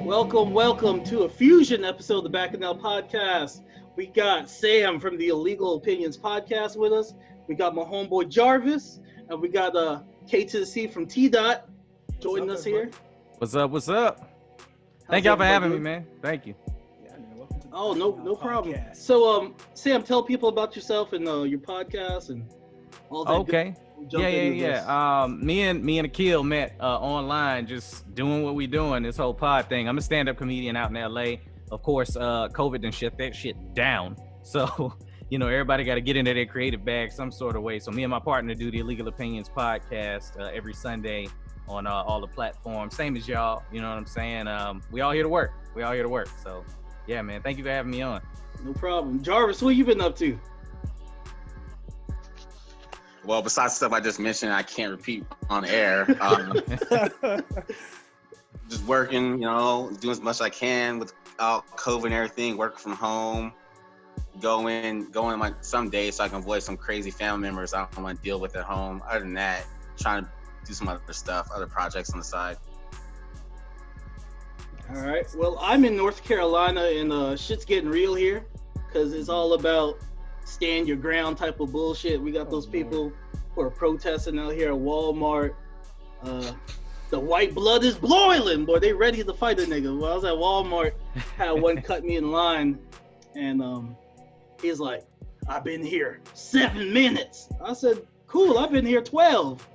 Welcome to a fusion episode of the Bacchanal Podcast. We got Sam from the Illegal Opinions Podcast with us. We got my homeboy Jarvis, and we got K to the C from T-Dot joining us here. What's up? Thank y'all for having me, man. Thank you. Oh, no problem. So, Sam, tell people about yourself and your podcast and all that. Okay. Yeah. Me and Akil met online, just doing what we doing, this whole pod thing. I'm a stand-up comedian out in LA. Of course, COVID and shut that shit down. So, everybody got to get into their creative bag some sort of way. So me and my partner do the Illegal Opinions Podcast every Sunday on all the platforms. Same as y'all, you know what I'm saying? We all here to work. So, yeah, man, thank you for having me on. No problem. Jarvis, what you been up to? Well, besides stuff I just mentioned, I can't repeat on air. Just working, doing as much as I can with COVID and everything, working from home, going like some days so I can avoid some crazy family members I don't want to deal with at home. Other than that, trying to do some other stuff, other projects on the side. All right. Well, I'm in North Carolina and shit's getting real here because it's all about stand your ground type of bullshit. We got those people who are protesting out here at Walmart. The white blood is boiling, boy. They ready to fight a nigga. When I was at Walmart, had one cut me in line, and he's like, "I've been here 7 minutes." I said, "Cool, I've been here 12."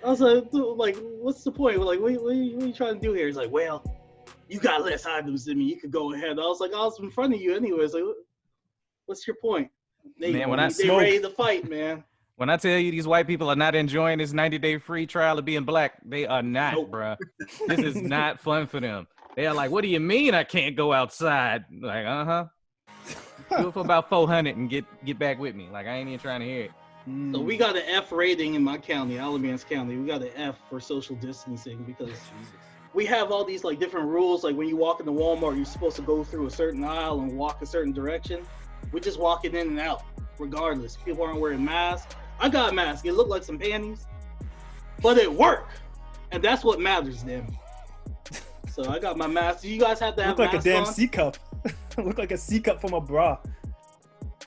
I was like, what's the point? Like, what are you trying to do here? He's like, "Well, you got less items than me. You could go ahead." I was like, "I was in front of you anyways. Like, what's your point?" They ready to fight, man. When I tell you these white people are not enjoying this 90-day free trial of being black, they are not, bruh. This is not fun for them. They are like, "What do you mean I can't go outside?" Like, do it for about 400 and get back with me. Like, I ain't even trying to hear it. So we got an F rating in my county, Alamance County. We got an F for social distancing because we have all these like different rules. Like when you walk into Walmart, you're supposed to go through a certain aisle and walk a certain direction. We're just walking in and out, regardless. People aren't wearing masks. I got a mask. It looked like some panties, but it worked, and that's what matters, then. So I got my mask. Do you guys have to have masks on? Look like a damn on? C cup. Look like a C cup from a bra.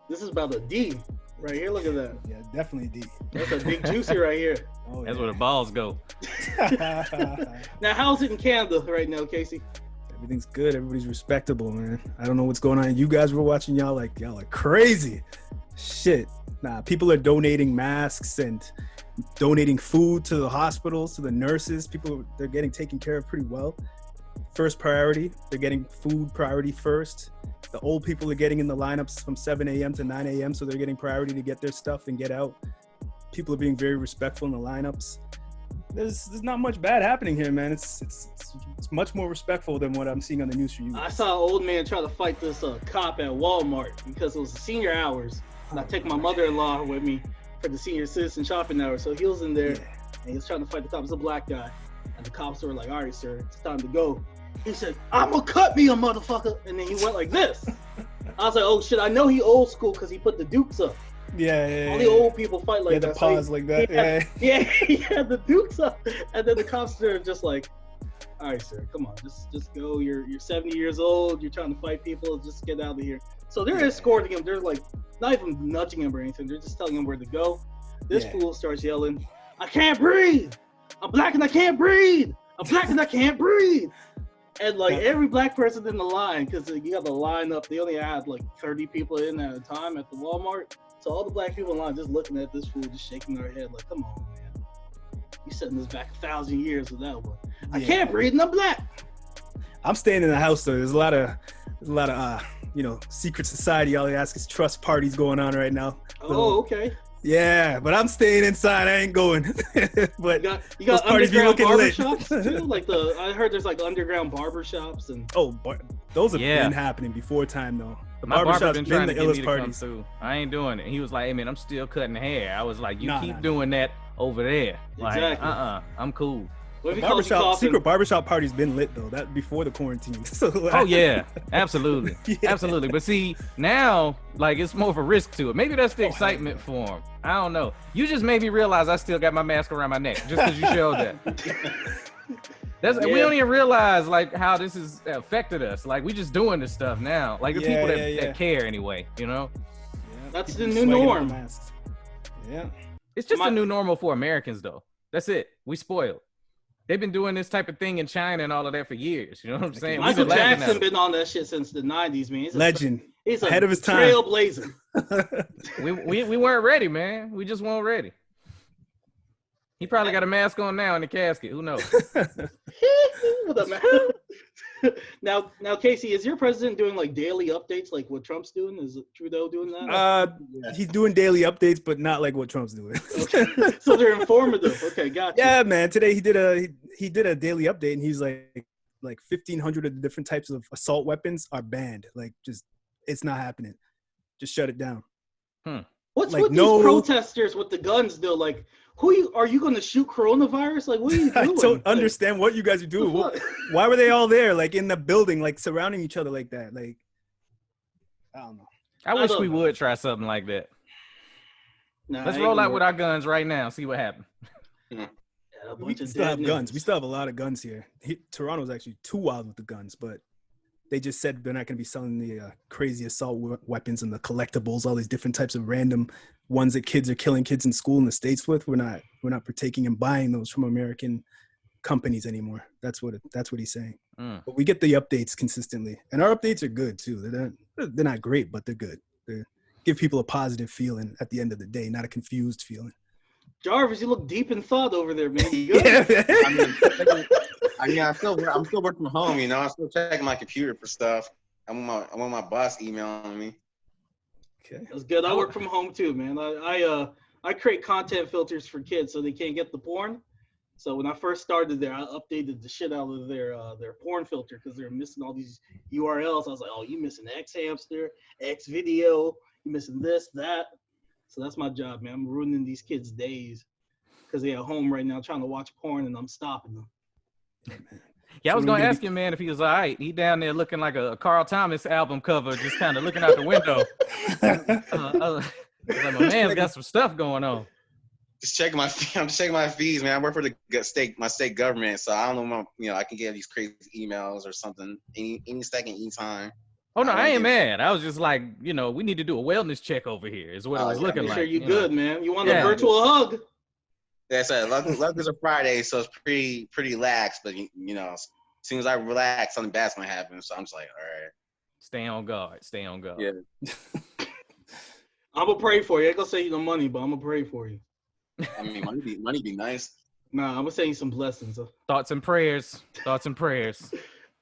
This is about a D right here. Look at that. Yeah, definitely D. That's a big juicy right here. Oh, that's where the balls go. Now, how's it in Canada right now, Casey? Everything's good. Everybody's respectable, man. I don't know what's going on. You guys were watching, y'all are crazy. Shit. Nah, people are donating masks and donating food to the hospitals, to the nurses. They're getting taken care of pretty well. First priority, they're getting food priority first. The old people are getting in the lineups from 7 a.m. to 9 a.m., so they're getting priority to get their stuff and get out. People are being very respectful in the lineups. There's not much bad happening here, man. It's much more respectful than what I'm seeing on the news for you guys. I saw an old man try to fight this cop at Walmart because it was senior hours. And I take my mother-in-law with me for the senior citizen shopping hour. So he was in there and he was trying to fight the cop. It's a black guy. And the cops were like, "All right, sir, it's time to go." He said, "I'm gonna cut me a motherfucker." And then he went like this. I was like, "Oh shit, I know he old school because he put the dukes up." Yeah. All the old people fight like that. The pause like that. He had the dukes up. And then the cops are just like, "All right, sir, come on, just go. You're 70 years old. You're trying to fight people. Just get out of here." So they're escorting him. They're like not even nudging him or anything. They're just telling him where to go. This fool starts yelling, "I can't breathe. I'm black and I can't breathe. I'm black and I can't breathe." And like every black person in the line, because you got the line up, they only had like 30 people in at a time at the Walmart. So all the black people in line just looking at this fool, just shaking their head like, "Come on, man. You setting this back 1,000 years with that one. I can't breathe and I'm black." I'm staying in the house though. There's a lot of secret society, all they ask is trust parties going on right now. Oh, okay. Yeah, but I'm staying inside. I ain't going. But you got underground barbershops too. I heard there's like underground barbershops and. Those have been happening before time though. The My barber's been trying the to get me to parties. come through. I ain't doing it. He was like, "Hey man, I'm still cutting hair." I was like, "You keep doing that over there." Like, exactly. I'm cool. Secret barbershop party's been lit though. That before the quarantine. So, oh yeah, absolutely, absolutely. But see, now like it's more of a risk to it. Maybe that's the excitement for him. I don't know. You just made me realize I still got my mask around my neck just because you showed that. We don't even realize like how this has affected us. Like we just doing this stuff now. Like the people that care anyway, you know. Yeah, that's the new norm. Yeah. It's just a new normal for Americans though. That's it. We spoiled. They've been doing this type of thing in China and all of that for years. You know what I'm saying? Michael Jackson been on that shit since the 90s, man. Legend. He's ahead of his time. Trailblazer. we weren't ready, man. We just weren't ready. He probably got a mask on now in the casket. Who knows? Now, Casey, is your president doing like daily updates like what Trump's doing? Is Trudeau doing that? He's doing daily updates, but not like what Trump's doing. Okay. So they're informative. Okay, gotcha. Yeah, man. Today he did a daily update, and he's like 1,500 of the different types of assault weapons are banned. Like, just it's not happening. Just shut it down. What's like, with these protesters with the guns though? Like, are you going to shoot coronavirus? Like, what are you doing? I don't understand what you guys are doing. Why were they all there, like in the building, like surrounding each other like that? Like, I don't know. I wish we would try something like that. Let's roll out with our guns right now. See what happens. We still have guns. We still have a lot of guns here. Toronto's actually too wild with the guns, but they just said they're not going to be selling the crazy assault weapons and the collectibles, all these different types of random ones that kids are killing kids in school in the States with. We're not partaking in buying those from American companies anymore. That's what he's saying. But we get the updates consistently, and our updates are good too. They're not great, but they're good. They give people a positive feeling at the end of the day, not a confused feeling. Jarvis, you look deep in thought over there, man. You good? I'm still working from home, you know. I'm still checking my computer for stuff. I want my boss emailing me. Okay, that's good. I work from home too, man. I create content filters for kids so they can't get the porn. So when I first started there, I updated the shit out of their porn filter because they're missing all these URLs. I was like, oh, you missing X hamster, X video, you missing this, that. So that's my job, man. I'm ruining these kids' days because they're at home right now trying to watch porn, and I'm stopping them. Yeah, I was gonna ask him, man, if he was all right. He down there looking like a Carl Thomas album cover, just kind of looking out the window. Like, my man's got some stuff going on. I'm just checking my feeds, man. I work for my state government, so I don't know, I can get these crazy emails or something any second, any time. Oh no, I ain't mad. I was just like, we need to do a wellness check over here. Is what it was looking like. Sure, you good, man. You want a virtual hug? That's right. Luck is a Friday, so it's pretty lax. But as soon as I relax, something bad's gonna happen. So I'm just like, all right. Stay on guard. Yeah. I'm gonna pray for you. I ain't gonna send you no money, but I'm gonna pray for you. I mean, money be nice. Nah, I'm gonna send you some blessings. Thoughts and prayers.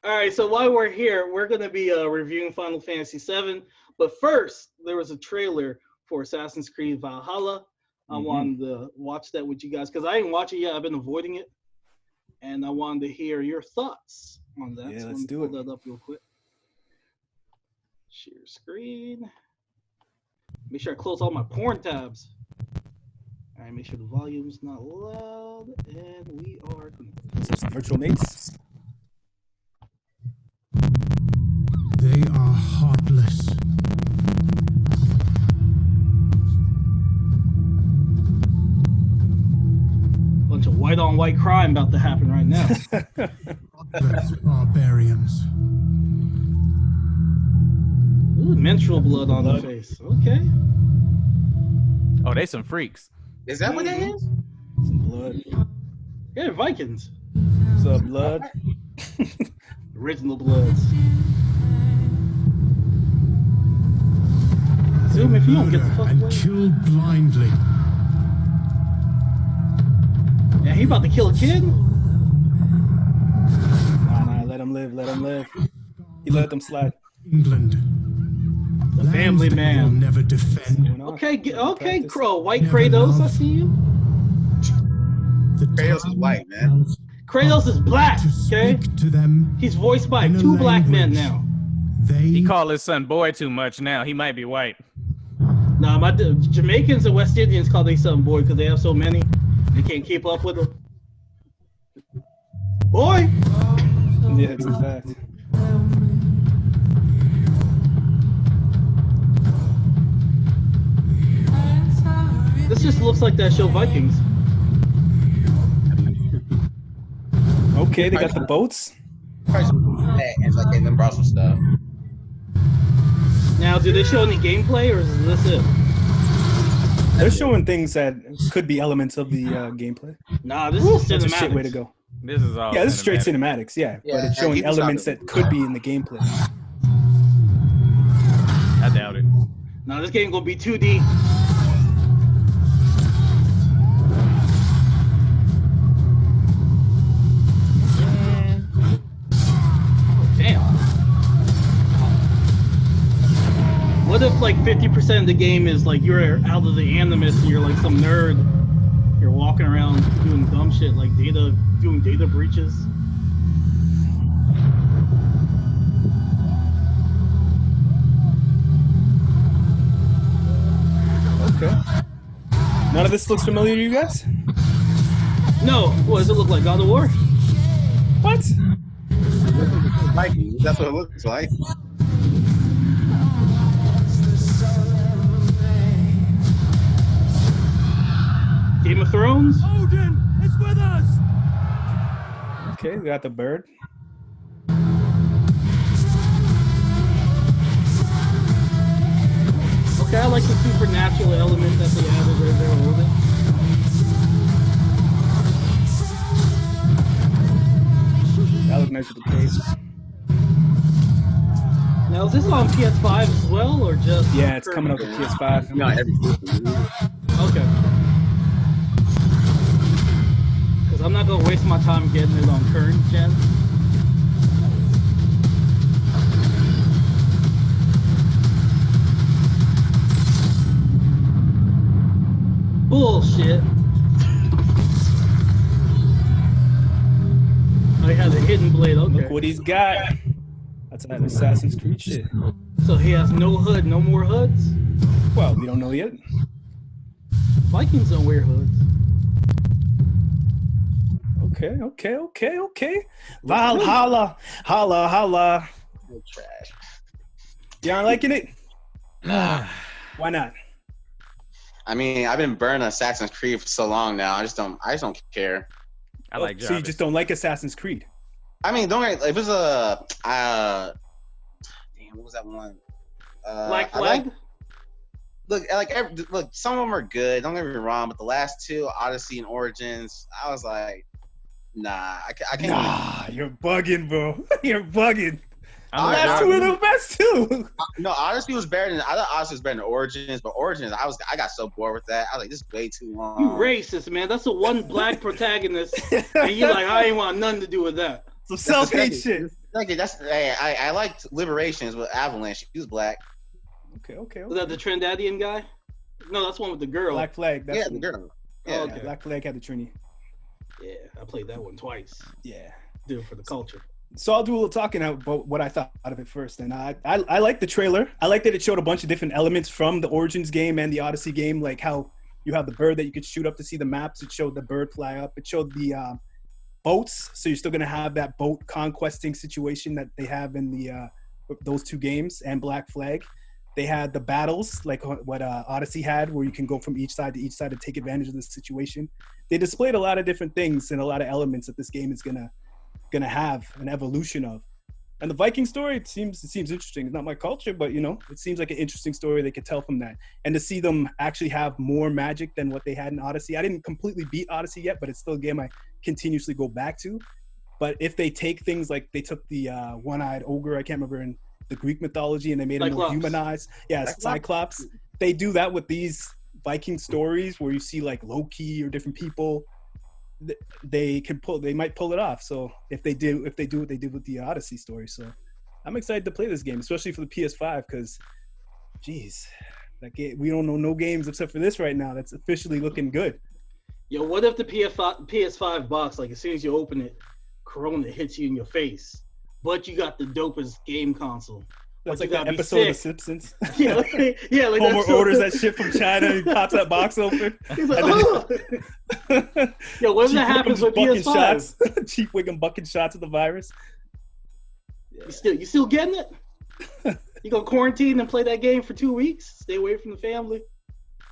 All right, so while we're here, we're gonna be reviewing Final Fantasy VII. But first, there was a trailer for Assassin's Creed Valhalla. I wanted to watch that with you guys because I didn't watch it yet. I've been avoiding it, and I wanted to hear your thoughts on that. Yeah, so let's do it. Pull that up real quick. Share screen. Make sure I close all my porn tabs. All right, make sure the volume's not loud, and we are connected. Some virtual mates. They are heartless. Bunch of white-on-white crime about to happen right now. Heartless barbarians. Ooh, menstrual blood on the face. Okay. Oh, they some freaks. Is that what that is? Some blood. Yeah, Vikings. Some blood. Original Bloods. Zoom if you don't get the fuck and away. kill blindly. Yeah, he about to kill a kid? Nah, let him live. He let them slide. England. The family man. Will never defend. Okay, White Kratos, I see you. Kratos is white, man. Kratos is black, okay? To them, he's voiced by 2 black men now. He called his son boy too much now. He might be white. Nah, my Jamaicans and West Indians call their son boy because they have so many. They can't keep up with them. Boy! Yeah, it's a fact. This just looks like that show Vikings. Nope. Okay, they got the boats. And like they brought some stuff. Now, do they show any gameplay, or is this it? They're showing things that could be elements of the gameplay. Nah, this is That's cinematics. a shit way to go. This is all. Yeah, this is straight cinematic. cinematics. Yeah, Yeah, but it's showing keep it elements solid. that could be in the gameplay. I doubt it. Nah, this game gonna be 2D. Damn. What if like 50% of the game is like you're out of the Animus and you're like some nerd? You're walking around doing dumb shit like doing data breaches. Okay. None of this looks familiar to you guys? No, what does it look like? God of War? What? Mikey, that's what it looks like. Game of Thrones? Odin, it's with us. Okay, we got the bird. Okay, I like the supernatural element that they added right there a little bit. That looked nice with the case. Now, is this on PS5 as well, or just? Yeah, it's coming out to PS5. No, every Okay. Because I'm not gonna waste my time getting it on current gen. Bullshit. I had a hidden blade. Okay. Look what he's got. That's that Assassin's Creed shit. So he has no hood, no more hoods. Well, we don't know yet. Vikings don't wear hoods. Okay. Valhalla, holla. trash. Y'all liking it? Why not? I mean, I've been burning Assassin's Creed for so long now. I just don't care. I like. So you just don't like Assassin's Creed? I mean, don't get, if it's a damn, what was that one? Black Flag? Look, some of them are good. Don't get me wrong, but the last two, Odyssey and Origins, I was like, nah, I can't. Nah, you're bugging, bro. You're bugging. The I'm last two are the best too. No, Odyssey was better than I thought. Odyssey was better than Origins, but Origins, I got so bored with that. I was like, this is way too long. You racist, man. That's the one black protagonist. And you're like, I ain't want nothing to do with that. Some self-hate shit. Like I liked Liberations with Avalanche. He was black. Okay. Was that the Trinidadian guy? No, that's one with the girl. Black Flag. That's Yeah, the girl. Yeah, Oh, Yeah, okay. Black Flag had the Trini. Yeah, I played that one twice. Yeah. Do it for the culture. So I'll do a little talking about what I thought of it first. And I like the trailer. I like that it showed a bunch of different elements from the Origins game and the Odyssey game, like how you have the bird that you could shoot up to see the maps. It showed the bird fly up. It showed the boats. So you're still going to have that boat conquesting situation that they have in the those two games and Black Flag. They had the battles, like what Odyssey had, where you can go from each side to take advantage of this situation. They displayed a lot of different things and a lot of elements that this game is gonna have an evolution of. And the Viking story, it seems interesting. It's not my culture, but it seems like an interesting story they could tell from that. And to see them actually have more magic than what they had in Odyssey. I didn't completely beat Odyssey yet, but it's still a game I continuously go back to. But if they take things like they took the one-eyed ogre, I can't remember, in the Greek mythology, and they made him more humanized. Yeah, Cyclops. They do that with these Viking stories where you see like Loki or different people. They might pull it off. So if they do what they did with the Odyssey story, so I'm excited to play this game, especially for the PS5, because, geez, we don't know no games except for this right now. That's officially looking good. Yo, what if the PS5 box, like as soon as you open it, Corona hits you in your face, but you got the dopest game console? That's But like that episode of The Simpsons. Yeah, like Homer orders that shit from China and pops that box open. He's like, oh. Yo, what if that happens with PS5? Shots. Chief Wiggum bucking shots of the virus. Yeah. You still getting it? You gonna quarantine and play that game for 2 weeks? Stay away from the family?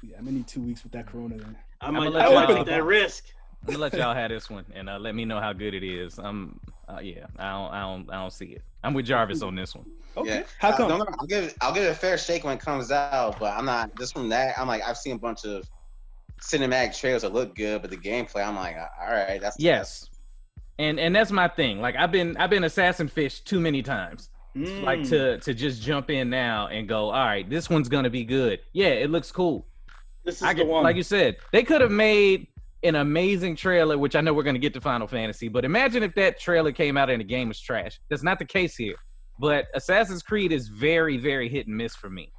Yeah, I'm gonna need 2 weeks with that Corona then. I might let y'all take that risk. I'm gonna let y'all have this one and let me know how good it is. Yeah, I don't see it. I'm with Jarvis on this one. Okay. Yeah. How come? I'll give it a fair shake when it comes out, but I'm not just from that. I'm like, I've seen a bunch of cinematic trailers that look good, but the gameplay, I'm like, all right, that's yes. And that's my thing. Like I've been assassin fished too many times. Like to just jump in now and go, all right, this one's gonna be good. Yeah, it looks cool. This is the one. Like you said, they could have made an amazing trailer, which I know we're gonna get to Final Fantasy, but imagine if that trailer came out and the game was trash. That's not the case here. But Assassin's Creed is very, very hit and miss for me.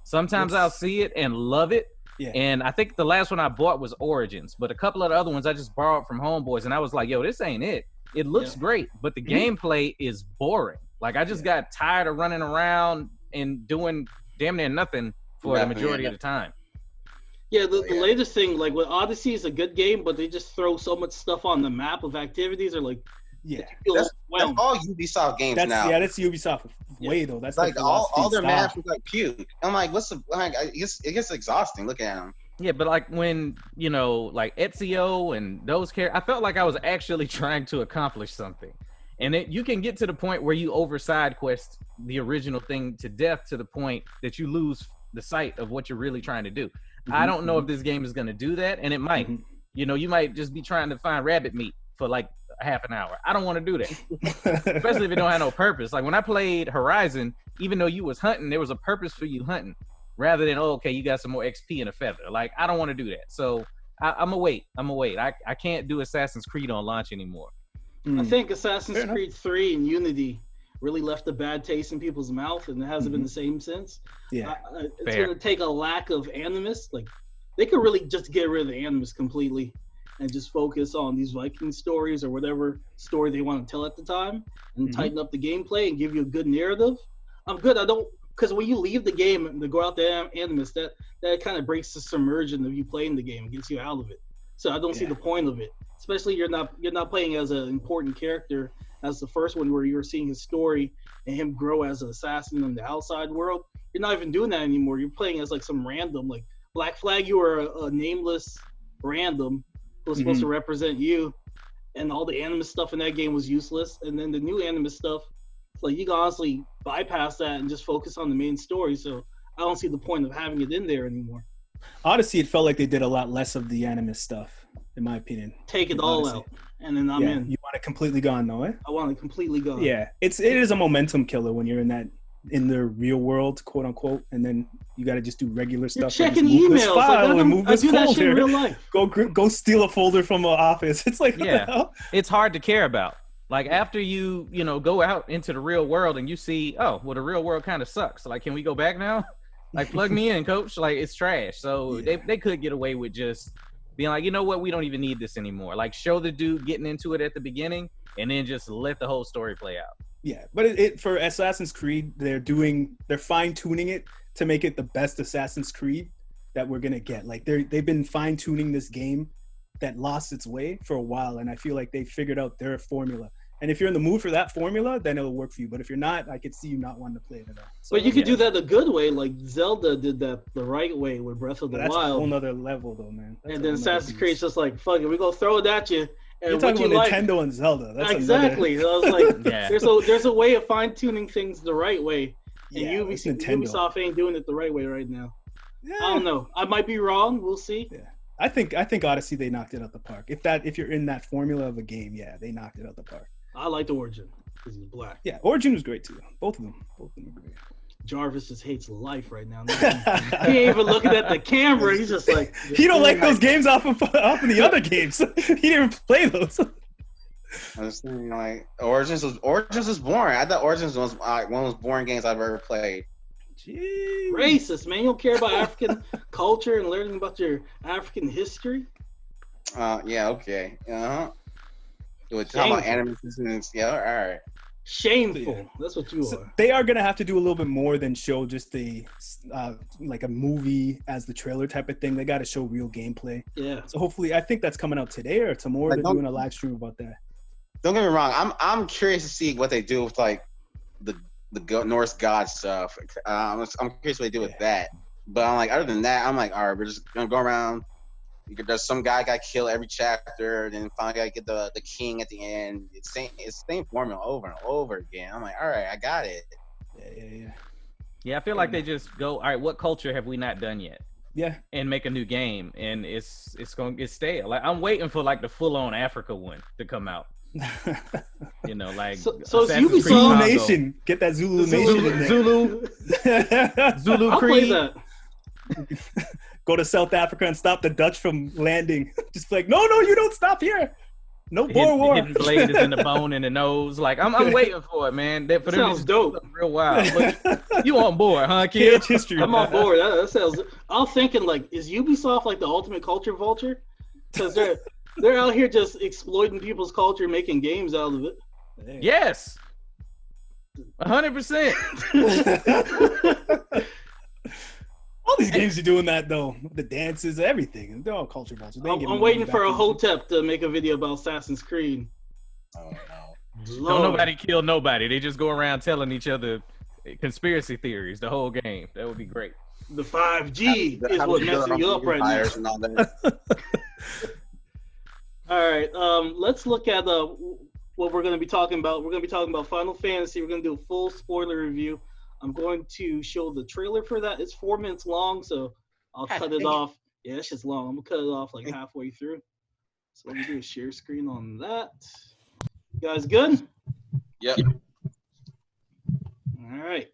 Sometimes I'll see it and love it. Yeah. And I think the last one I bought was Origins, but a couple of the other ones I just borrowed from homeboys, and I was like, yo, this ain't it. It looks great, but the gameplay is boring. Like I just got tired of running around and doing damn near nothing for the majority of the time. Yeah, the latest thing, like with Odyssey, is a good game, but they just throw so much stuff on the map of activities, or like, that's all Ubisoft games now. Yeah, that's Ubisoft way though. That's like all their maps look like puke. I'm like, what's the? Like, it gets exhausting looking at them. Yeah, but like when like Ezio and those characters, I felt like I was actually trying to accomplish something. And you can get to the point where you over side quest the original thing to death to the point that you lose the sight of what you're really trying to do. I don't know if this game is going to do that, and it might. You might just be trying to find rabbit meat for like half an hour. I don't want to do that, especially if it don't have no purpose. Like when I played Horizon, even though you was hunting, there was a purpose for you hunting, rather than okay, you got some more XP and a feather. Like I don't want to do that, so I'm gonna wait. I can't do Assassin's Creed on launch anymore. I think Assassin's Creed 3 and Unity really left a bad taste in people's mouth, and it hasn't been the same since. Yeah, it's going to take a lack of animus. Like, they could really just get rid of the animus completely and just focus on these Viking stories or whatever story they want to tell at the time, and tighten up the gameplay and give you a good narrative. I'm good. Because when you leave the game and to go out the animus, that kind of breaks the submersion of you playing the game and gets you out of it. So I don't see the point of it. Especially you're not playing as an important character as the first one where you're seeing his story and him grow as an assassin in the outside world. You're not even doing that anymore. You're playing as like some random, like Black Flag, you were a nameless random who was supposed to represent you, and all the animus stuff in that game was useless. And then the new animus stuff, like you can honestly bypass that and just focus on the main story. So I don't see the point of having it in there anymore. Odyssey, it felt like they did a lot less of the animus stuff, in my opinion. Take it all out, and then I'm in. You want it completely gone, though, eh? I want it completely gone. Yeah, it is a momentum killer when you're in the real world, quote unquote, and then you got to just do regular stuff. You're checking emails. I do that shit in real life. Go steal a folder from an office. It's like, what the hell? It's hard to care about. Like after you go out into the real world and you see, oh, well, the real world kind of sucks. Like, can we go back now? Like, plug me in, coach. Like, it's trash. So they could get away with just being like, you know what? We don't even need this anymore. Like, show the dude getting into it at the beginning and then just let the whole story play out. Yeah, but for Assassin's Creed, they're fine-tuning it to make it the best Assassin's Creed that we're going to get. Like, they've been fine-tuning this game that lost its way for a while, and I feel like they figured out their formula. And if you're in the mood for that formula, then it'll work for you. But if you're not, I could see you not wanting to play it at all. So, but you could do that a good way, like Zelda did that the right way with Breath of the Wild. That's a whole nother level, though, man. And then Assassin's Creed's just like, fuck it, we're going to throw it at you. And you're talking about Nintendo and Zelda. That's exactly. So I was like, there's a way of fine-tuning things the right way. And Ubisoft ain't doing it the right way right now. Yeah. I don't know. I might be wrong. We'll see. Yeah. I think Odyssey, they knocked it out the park. If you're in that formula of a game, they knocked it out the park. I liked Origin because he's black. Yeah, Origin was great too. Both of them are great. Jarvis just hates life right now. He ain't even looking at the camera. He's just like he don't like those games off of the other games. He didn't even play those. I was thinking, like Origins was boring. I thought Origins was one of the most boring games I've ever played. Jeez. Racist, man. You don't care about African culture and learning about your African history? Yeah, okay. We're talking about anime. Yeah, all right. Shameful. Yeah. That's what you are. They are going to have to do a little bit more than show just the like a movie as the trailer type of thing. They got to show real gameplay. Yeah. So hopefully, I think that's coming out today or tomorrow. They're doing a live stream about that. Don't get me wrong. I'm curious to see what they do with like the Norse god stuff. I'm curious what they do with that. But I'm like, other than that, I'm like, all right, we're just gonna go around, There's some guy got killed every chapter, then finally got to get the king at the end. It's the same formula over and over again. I'm like, all right, I got it. Yeah. Yeah, I feel like they just go, all right, what culture have we not done yet? Yeah. And make a new game, and it's gonna get stale. Like I'm waiting for like the full on Africa one to come out. You know, like so Assassin's Ubisoft Creed Zulu Congo. Nation. Get that Zulu Nation in there. Zulu I'll play Creed. that. Go to South Africa and stop the Dutch from landing. Just like, no, you don't stop here. No Boer War. Hidden blade is in the bone and the nose. Like I'm waiting for it, man. For them Sounds to dope. do something real wild. Look, you on board, huh, kid? Kids history. I'm on board. That sounds. I'm thinking like, is Ubisoft like the ultimate culture vulture? Because they're out here just exploiting people's culture, making games out of it. Yes, 100%. All these games are doing that though. The dances, everything. They're all culture vultures. I'm waiting for a Hotep to make a video about Assassin's Creed. Oh no. Don't nobody kill nobody. They just go around telling each other conspiracy theories the whole game. That would be great. The 5G is what messing you up right now. And all that. All right, let's look at what we're going to be talking about. We're going to be talking about Final Fantasy. We're going to do a full spoiler review. I'm going to show the trailer for that. It's 4 minutes long, so I'll cut it off. Yeah, it's just long. I'm going to cut it off like halfway through. So let me do a share screen on that. You guys good? Yep. All right.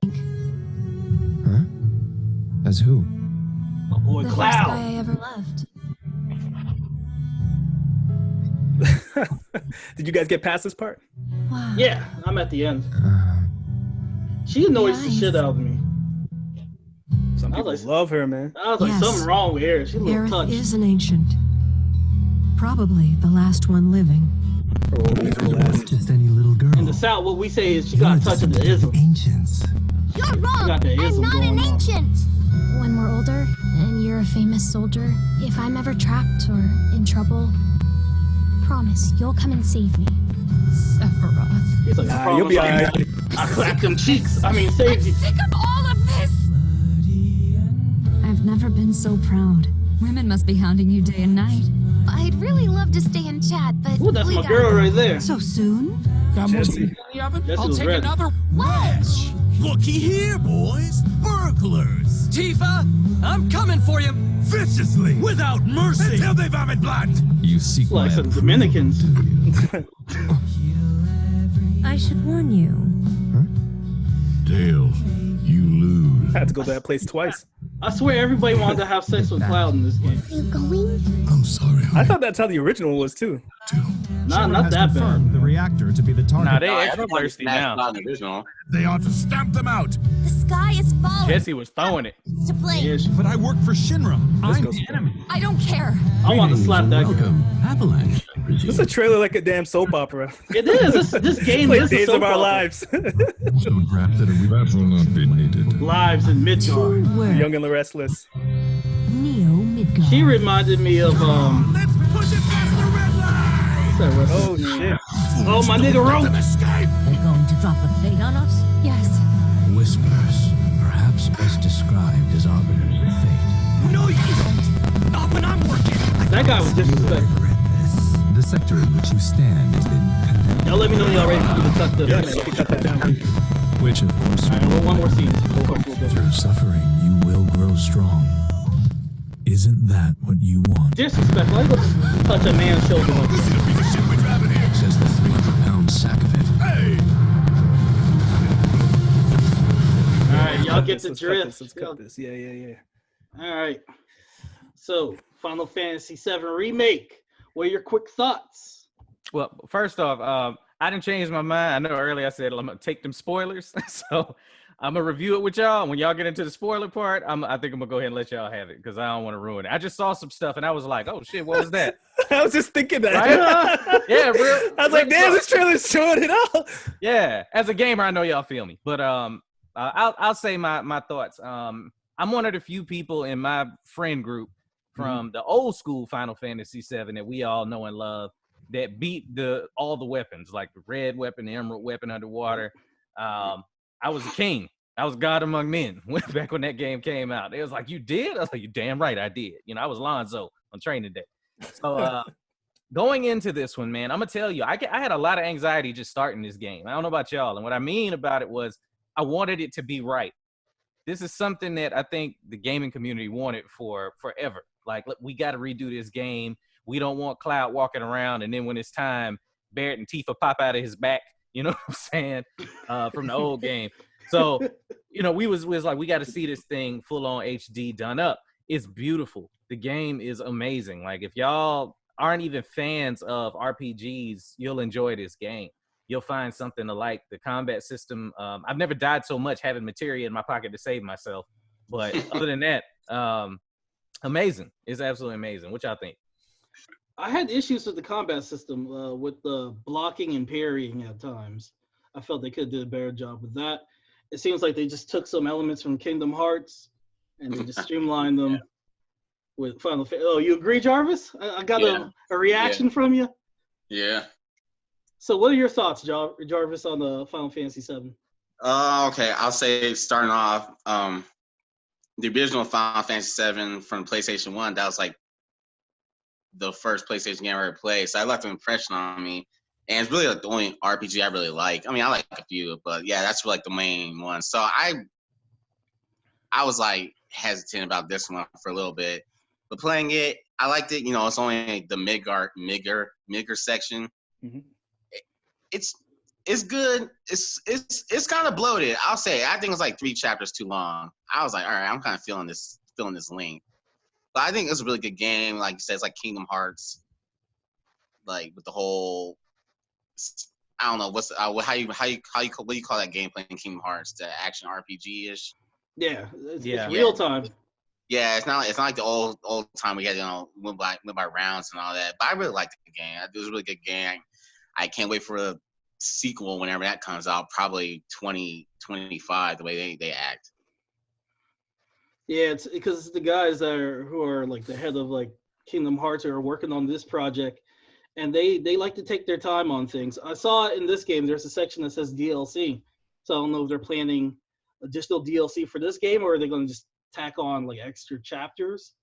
Huh? As who? My boy The first Cloud. guy I ever loved. Did you guys get past this part? Wow. Yeah, I'm at the end. She annoys the shit out of me. Some I people was like- love her, man. I was like, Yes. something wrong with her. She a little Aerith touched. is an ancient. Probably the last one living. Just any little girl. In the South, what we say is she got a touch of the ism. Ancients. You're She wrong. got the I'm ism not going an on. ancient. When we're older and you're a famous soldier, if I'm ever trapped or in trouble, promise you'll come and save me. Sephiroth. He's like, I Nah, you'll be promise alright. I clap them cheeks. I mean, save you. Sick of all of this! I've never been so proud. Women must be hounding you day and night. I'd really love to stay and chat, but Ooh, that's we my got girl right there. So soon? Jesse. Jesse I'll was take ready. another What? wedge. Looky here, boys. Burglars. Tifa, I'm coming for you. Viciously. Without mercy. Until they vomit blood. You seek Like my some approval, Dominicans. do you? I should warn you. Tails, you lose. I had to go to that place twice. I swear everybody wanted to have sex with Cloud in this game. Are you going? I'm sorry, I thought that's how the original was too. Not that bad. The reactor to be the target. Nah, they Nah, extra everyone thirsty smashed now. out in the original. They ought to stamp them out. The sky is falling. Jesse was throwing it. To play. Yeah, But I work for Shinra. I'm goes the enemy. I don't care. I want to slap that girl. Welcome, Avalanche. I This is presume. a trailer like a damn soap opera. It is. This It's game like is a Days soap of Our opera. Lives. So grab that that will not be needed. Lives in Midgard. Two words. Young and the Restless. Neo Midgard. She reminded me of Let's push it past the red line. what's that Oh wrestler's name? shit. Oh, my nigga Let Rope. them escape. They're going to drop a fate on us? Yes. Whispers, perhaps best described as arbiters of fate. No, you don't. Not when I'm working. That guy was disrespectful. The sector in which you stand has been condemned, Y'all let me know y'all ready for me to cut the. Yeah, you can cut that down. which of course All right, one more scene. through suffering you will grow strong. Isn't that what you want? Disrespectful. I go touch a man's shoulder. Like This is a piece of shit we're driving here. Says the 300-pound sack of it. Hey. All right, y'all get the Let's cut drift. this, let's cut this. Yeah. All right. So, Final Fantasy VII Remake. What are your quick thoughts? Well, first off, I didn't change my mind. I know earlier I said I'm gonna take them spoilers, so I'm gonna review it with y'all. When y'all get into the spoiler part, I think I'm gonna go ahead and let y'all have it because I don't want to ruin it. I just saw some stuff and I was like, oh shit, what was that? I was just thinking that. Right? Yeah, real. I was like, damn, this trailer's showing it all. Yeah, as a gamer, I know y'all feel me, but I'll say my thoughts. I'm one of the few people in my friend group from the old school Final Fantasy VII that we all know and love that beat all the weapons, like the red weapon, the emerald weapon underwater. I was a king. I was God among men back when that game came out. It was like, you did? I was like, you damn right I did. You know, I was Lonzo on training day. So going into this one, man, I'm going to tell you, I had a lot of anxiety just starting this game. I don't know about y'all. And what I mean about it was I wanted it to be right. This is something that I think the gaming community wanted for forever. Like, look, we got to redo this game. We don't want Cloud walking around, and then when it's time, Barrett and Tifa pop out of his back, you know what I'm saying, from the old game. So, you know, we was like, we got to see this thing full on HD done up. It's beautiful. The game is amazing. Like, if y'all aren't even fans of RPGs, you'll enjoy this game. You'll find something to like. The combat system. I've never died so much having materia in my pocket to save myself. But other than that, amazing. It's absolutely amazing. What y'all think? I had issues with the combat system, with the blocking and parrying at times. I felt they could have did a better job with that. It seems like they just took some elements from Kingdom Hearts and they just streamlined them with Final Fantasy. Oh, you agree, Jarvis? I got a reaction from you. Yeah. So what are your thoughts, Jarvis, on the Final Fantasy VII? Okay, I'll say starting off, the original Final Fantasy VII from PlayStation 1, that was like the first PlayStation game I ever played. So I left an impression on me. And it's really like the only RPG I really like. I mean, I like a few, but yeah, that's like the main one. So I was like hesitant about this one for a little bit. But playing it, I liked it. You know, it's only the Migger section. Mm-hmm. It's good. It's kind of bloated. I'll say. I think it's like 3 chapters too long. I was like, all right, I'm kind of feeling this length. But I think it's a really good game. Like you said, it's like Kingdom Hearts, like with the whole. I don't know what do you call that game playing Kingdom Hearts? The action RPG ish. Yeah, it's real time. Yeah, it's not like the old time we had, you know, went by rounds and all that. But I really liked the game. It was a really good game. I can't wait for a sequel whenever that comes out. Probably 2025. The way they act. Yeah, it's because the guys who are like the head of like Kingdom Hearts are working on this project, and they like to take their time on things. I saw in this game there's a section that says DLC, so I don't know if they're planning additional DLC for this game or are they going to just tack on like extra chapters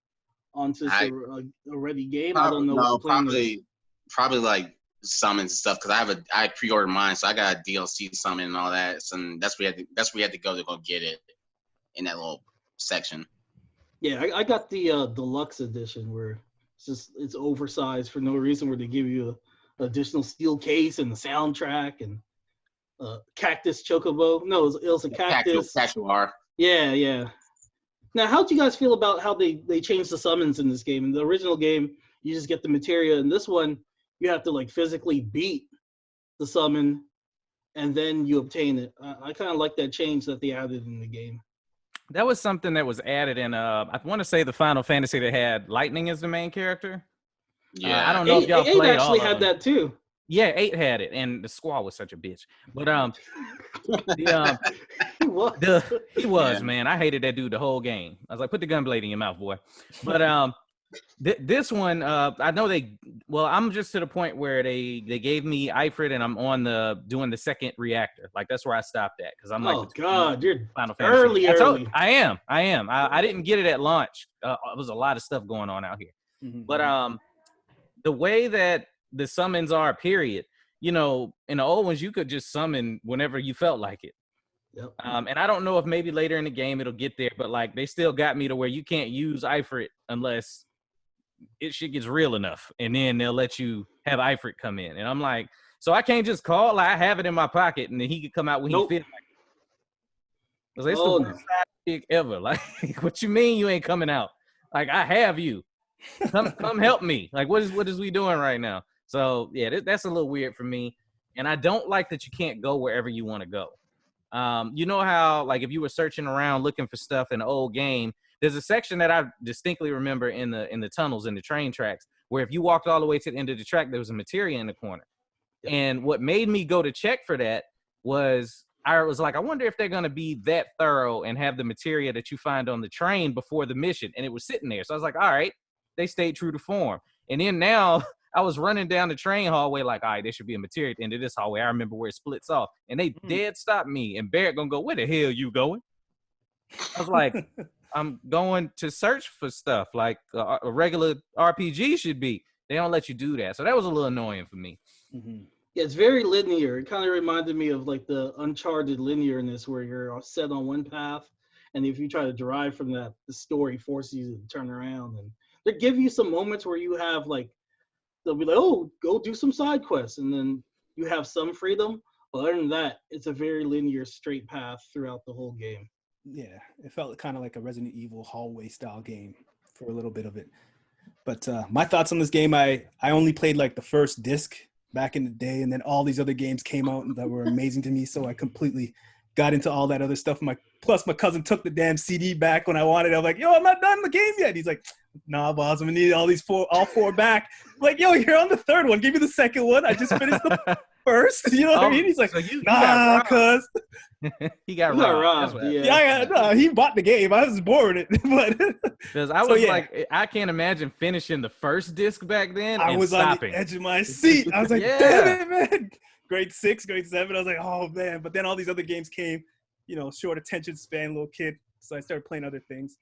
onto a ready game. I don't know. No, probably like summons and stuff because I pre-ordered mine, so I got a DLC summon and all that. And that's where we had to go get it in that little section. Yeah, I got the deluxe edition where it's oversized for no reason, where they give you an additional steel case and the soundtrack and cactus chocobo. No, it was a cactus. Cactuar. Yeah. Now, how'd you guys feel about how they changed the summons in this game? In the original game, you just get the materia. In this one, you have to like physically beat the summon, and then you obtain it. I kind of like that change that they added in the game. That was something that was added in, I want to say the Final Fantasy that had Lightning as the main character. Yeah. I don't know if y'all played all actually of had them. that too. Yeah, 8 had it, and the Squall was such a bitch. But he was, man. I hated that dude the whole game. I was like, put the gun blade in your mouth, boy. But this one, I know I'm just to the point where they gave me Ifrit, and I'm on doing the second reactor. Like that's where I stopped at because I'm like, oh god, you're Final Fantasy. early. I am. I didn't get it at launch. There was a lot of stuff going on out here. Mm-hmm. But the way that the summons are, period, you know, in the old ones you could just summon whenever you felt like it. Yep. And I don't know if maybe later in the game it'll get there, but like they still got me to where you can't use Ifrit unless shit gets real enough, and then they'll let you have Ifrit come in. And I'm like, so I can't just call, like, I have it in my pocket and then he could come out when he feels like it. It's the worst side chick ever. Like, what you mean you ain't coming out? Like, I have you. Come help me. Like, what is we doing right now? So yeah, that's a little weird for me. And I don't like that you can't go wherever you want to go. You know how, like, if you were searching around looking for stuff in the old game, there's a section that I distinctly remember in the tunnels, in the train tracks, where if you walked all the way to the end of the track, there was a materia in the corner. Yep. And what made me go to check for that was I was like, I wonder if they're going to be that thorough and have the materia that you find on the train before the mission. And it was sitting there. So I was like, all right, they stayed true to form. And then now I was running down the train hallway like, all right, there should be a materia at the end of this hallway. I remember where it splits off. And they dead stopped me. And Barrett gonna go, where the hell you going? I was like, I'm going to search for stuff like a regular RPG should be. They don't let you do that. So that was a little annoying for me. Mm-hmm. Yeah, it's very linear. It kind of reminded me of like the Uncharted linearness where you're set on one path. And if you try to derive from that, the story forces you to turn around. And they give you some moments where you have like, they'll be like, oh, go do some side quests. And then you have some freedom. But other than that, it's a very linear, straight path throughout the whole game. Yeah, it felt kind of like a Resident Evil hallway style game for a little bit of it. But my thoughts on this game, I only played like the first disc back in the day, and then all these other games came out that were amazing to me. So I completely got into all that other stuff. Plus my cousin took the damn CD back when I wanted it. I'm like, yo, I'm not done the game yet. He's like, nah, boss, I'm gonna need all four back. I'm like, yo, you're on the third one. Give me the second one. I just finished the first. You know what I mean? He's like, so nah, cuz. He got robbed. Yeah, he bought the game. I was bored with it. But because I was like, I can't imagine finishing the first disc back then. I was stopping. On the edge of my seat. I was like, damn it, man. Grade 6, grade 7. I was like, oh man. But then all these other games came, short attention span, little kid. So I started playing other things.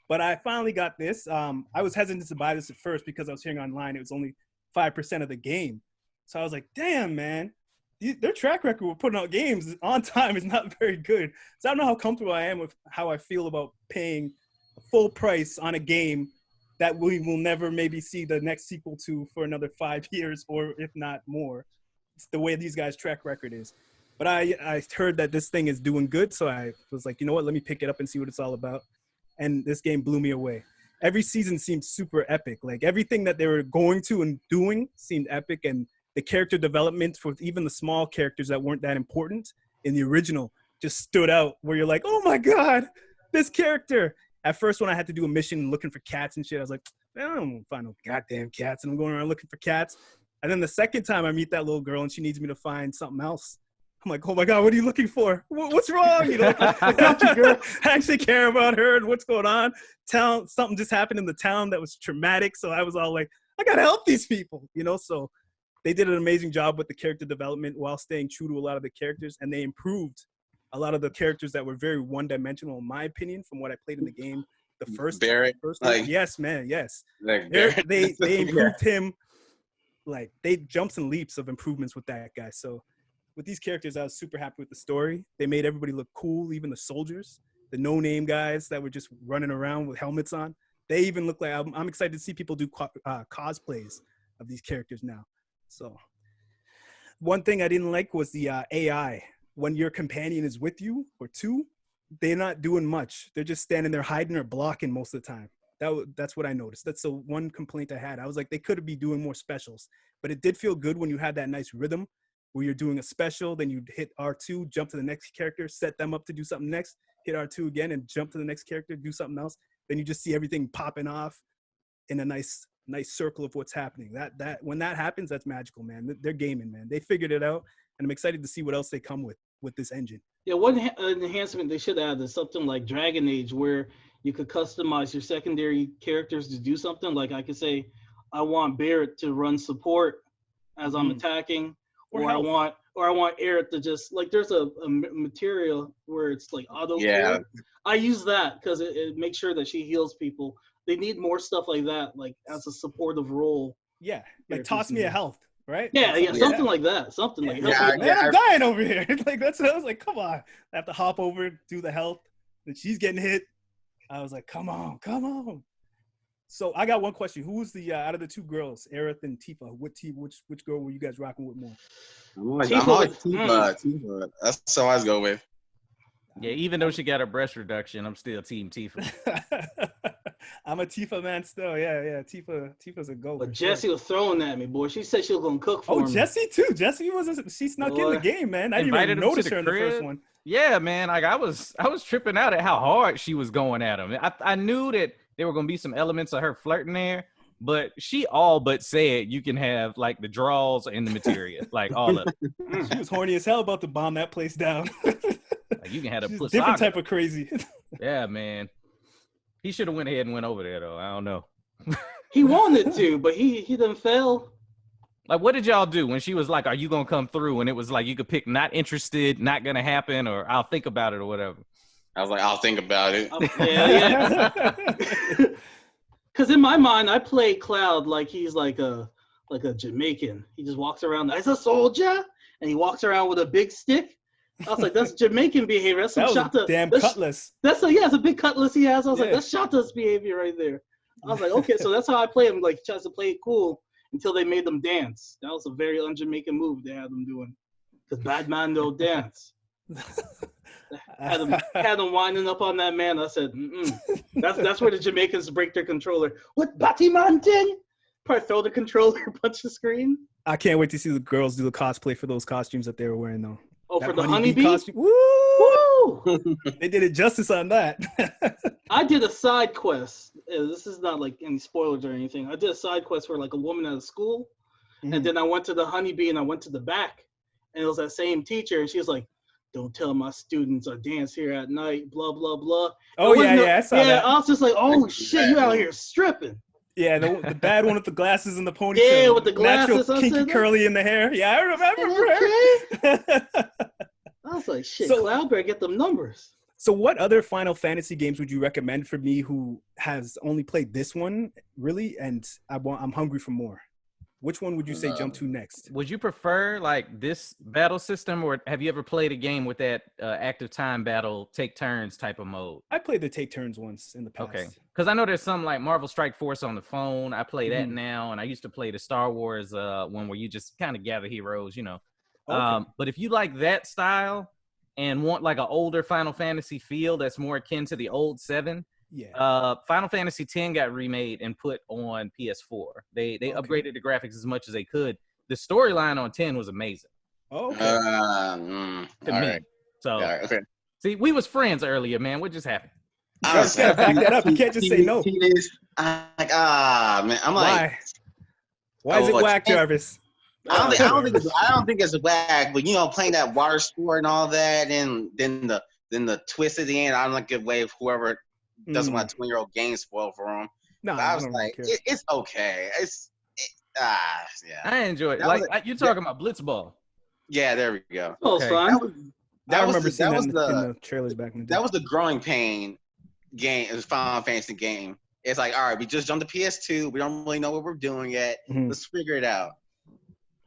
But I finally got this. I was hesitant to buy this at first because I was hearing online it was only 5% of the game. So I was like, damn, man. Their track record with putting out games on time is not very good. So I don't know how comfortable I am with how I feel about paying full price on a game that we will never maybe see the next sequel to for another 5 years, or if not more. It's the way these guys' track record is. But I heard that this thing is doing good, so I was like, you know what, let me pick it up and see what it's all about. And this game blew me away. Every season seemed super epic. Like everything that they were going to and doing seemed epic, and the character development for even the small characters that weren't that important in the original just stood out, where you're like, oh my God, this character. At first, when I had to do a mission looking for cats and shit, I was like, I don't find no goddamn cats. And I'm going around looking for cats. And then the second time I meet that little girl and she needs me to find something else, I'm like, oh my God, what are you looking for? What's wrong? I actually care about her and what's going on. Something just happened in the town that was traumatic. So I was all like, I got to help these people, So they did an amazing job with the character development while staying true to a lot of the characters. And they improved a lot of the characters that were very one-dimensional, in my opinion, from what I played in the game. The first time. Yes, man, yes. Like they improved him. Like, they jumps and leaps of improvements with that guy. So with these characters, I was super happy with the story. They made everybody look cool, even the soldiers, the no-name guys that were just running around with helmets on. They even look like, I'm excited to see people do cosplays of these characters now. So one thing I didn't like was the AI. When your companion is with you or two, they're not doing much. They're just standing there hiding or blocking most of the time. That's what I noticed. That's the one complaint I had. I was like, they could be doing more specials, but it did feel good when you had that nice rhythm where you're doing a special, then you hit R2, jump to the next character, set them up to do something next, hit R2 again and jump to the next character, do something else. Then you just see everything popping off in a nice circle of what's happening. That when that happens, that's magical, man. They're gaming, man. They figured it out, and I'm excited to see what else they come with this engine. Yeah, one enhancement they should add is something like Dragon Age, where you could customize your secondary characters to do something. Like I could say, I want Barrett to run support as I'm attacking, or I want Eric to just, like, there's a material where it's like auto. Yeah. I use that because it makes sure that she heals people. They need more stuff like that, like as a supportive role. Yeah, like toss me a health, right? Yeah, something like that. Something like that. Man, I'm dying over here. Like that's what I was like, come on. I have to hop over, do the health, and she's getting hit. I was like, come on. So I got one question. Who was the out of the two girls, Aerith and Tifa? Which girl were you guys rocking with more? I'm always Tifa. That's what I always go with. Yeah, even though she got a breast reduction, I'm still Team Tifa. I'm a Tifa man still. Yeah. Tifa's a go. But Jessie was throwing at me, boy. She said she was gonna cook for me. Oh, Jessie too. Jessie she snuck in the game, man. I didn't even notice her in the first one. Yeah, man. Like I was tripping out at how hard she was going at him. I knew that there were gonna be some elements of her flirting there, but she all but said you can have like the draws and the materia, like all of it. She was horny as hell about to bomb that place down. Like, you can have a different type of crazy. Yeah, man. He should have went ahead and went over there though. I don't know. He wanted to, but he done fell. Like, what did y'all do when she was like, "Are you gonna come through?" And it was like you could pick not interested, not gonna happen, or I'll think about it or whatever. I was like, I'll think about it. Yeah. Because in my mind, I play Cloud like he's like a Jamaican. He just walks around as a soldier, and he walks around with a big stick. I was like, that's Jamaican behavior. That's some Shata. Damn cutlass. It's a big cutlass he has. I was like, that's Shata's behavior right there. I was like, okay, so that's how I play him. Like, he tries to play it cool until they made them dance. That was a very un-Jamaican move they had them doing. Because bad man don't dance. had them winding up on that man. I said, That's where the Jamaicans break their controller. What Batty man thing? Probably throw the controller, punch the screen. I can't wait to see the girls do the cosplay for those costumes that they were wearing though. Oh, that for the honeybee costume. Woo! They did it justice on that. I did a side quest. This is not like any spoilers or anything. I did a side quest for like a woman at a school, and then I went to the honeybee and I went to the back, and it was that same teacher, and she was like, "Don't tell my students I dance here at night." Blah blah blah. Oh yeah, I saw that. I was just like, "Oh shit, you out here stripping." Yeah, the bad one with the glasses and the ponytail. Yeah, with the glasses. Natural kinky curly in the hair. Yeah, I remember her. I was like, shit, Cloud better get them numbers. So what other Final Fantasy games would you recommend for me who has only played this one, really, and I'm hungry for more? Which one would you say jump to next? Would you prefer like this battle system, or have you ever played a game with that active time battle, take turns type of mode? I played the take turns once in the past. Okay, because I know there's some like Marvel Strike Force on the phone. I play that now, and I used to play the Star Wars one where you just kind of gather heroes, you know. Okay. But if you like that style and want like an older Final Fantasy feel that's more akin to the old 7, Final Fantasy X got remade and put on PS4. They upgraded the graphics as much as they could. The storyline on 10 was amazing. Okay. To me. Right. So see, we was friends earlier, man. What just happened? You gotta back that up. You can't just say no. I'm like, man. I'm like, why is it whack, Jarvis? I don't think it's whack, but you know, playing that water sport and all that, and then the twist at the end, I don't like a way of whoever doesn't want a 20-year-old game spoiled for them. No, I was like, it's okay. I enjoy it. Like you're talking about Blitzball. Yeah, there we go. Oh, okay. Fun. I remember seeing that in the trailers back in the day. That was the growing pain game. It was Final Fantasy game. It's like, all right, we just jumped to PS2. We don't really know what we're doing yet. Let's figure it out.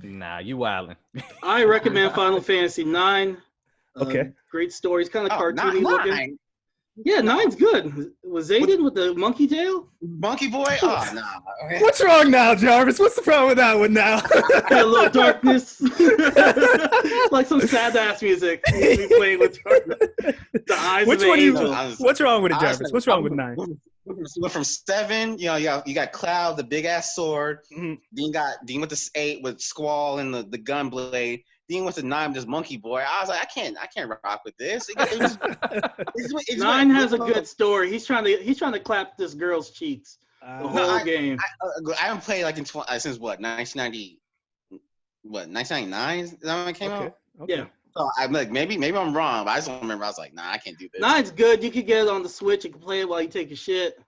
Nah, you wildin'. I recommend Final Fantasy IX. Okay. Great stories, kind of cartoony looking. Yeah, 9's good. Was Zayden with the monkey tail? Monkey boy? Oh, no. Okay. What's wrong now, Jarvis? What's the problem with that one now? A little darkness. Like some sad-ass music. We playing with the eyes Which of one angels. What's wrong with it, Jarvis? What's wrong with 9? Went from 7, you know, you got Cloud, the big ass sword. Then you went to 8 with Squall and the gun blade. Then you went to 9 with this monkey boy. I was like, I can't rock with this. 9 has a good story. He's trying to clap this girl's cheeks the whole game. I haven't played like since what 1990, 1999 is that when it came out? Okay. Yeah. So I'm like, maybe I'm wrong, but I just don't remember. I was like, nah, I can't do this. 9's good. You can get it on the Switch. You can play it while you take a shit.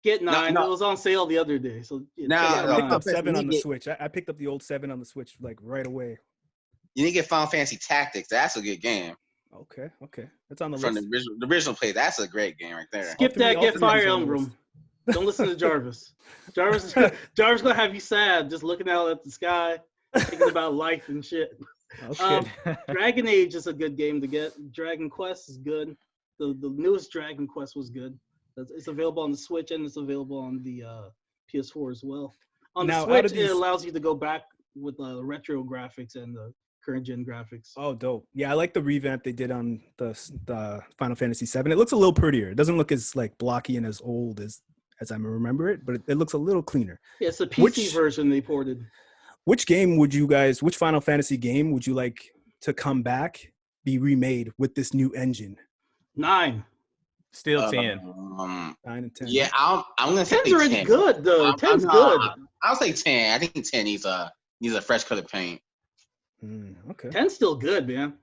Get 9. No. It was on sale the other day. So I picked up 7 on the Switch. I picked up the old 7 on the Switch like right away. You need to get Final Fantasy Tactics. That's a good game. Okay. That's on the list. From the original play, that's a great game right there. Skip that. Get Fire Emblem. Don't listen to Jarvis. Jarvis gonna have you sad, just looking out at the sky, thinking about life and shit. Okay. Dragon Age is a good game to get. Dragon Quest is good. The newest Dragon Quest was good. It's available on the Switch and it's available on the PS4 as well. On the Switch, it allows you to go back with retro graphics and the current gen graphics. Oh, dope. Yeah, I like the revamp they did on the Final Fantasy VII. It looks a little prettier. It doesn't look as like blocky and as old as I remember it, but it looks a little cleaner. Yeah, it's a PC version they ported. Which Final Fantasy game would you like to come back, be remade with this new engine? 9. Still 10. 9 and 10. Yeah, I'm gonna say 10's already good though. 10's good. I'll say 10. I think 10 needs a fresh coat of paint. Okay. 10's still good, man.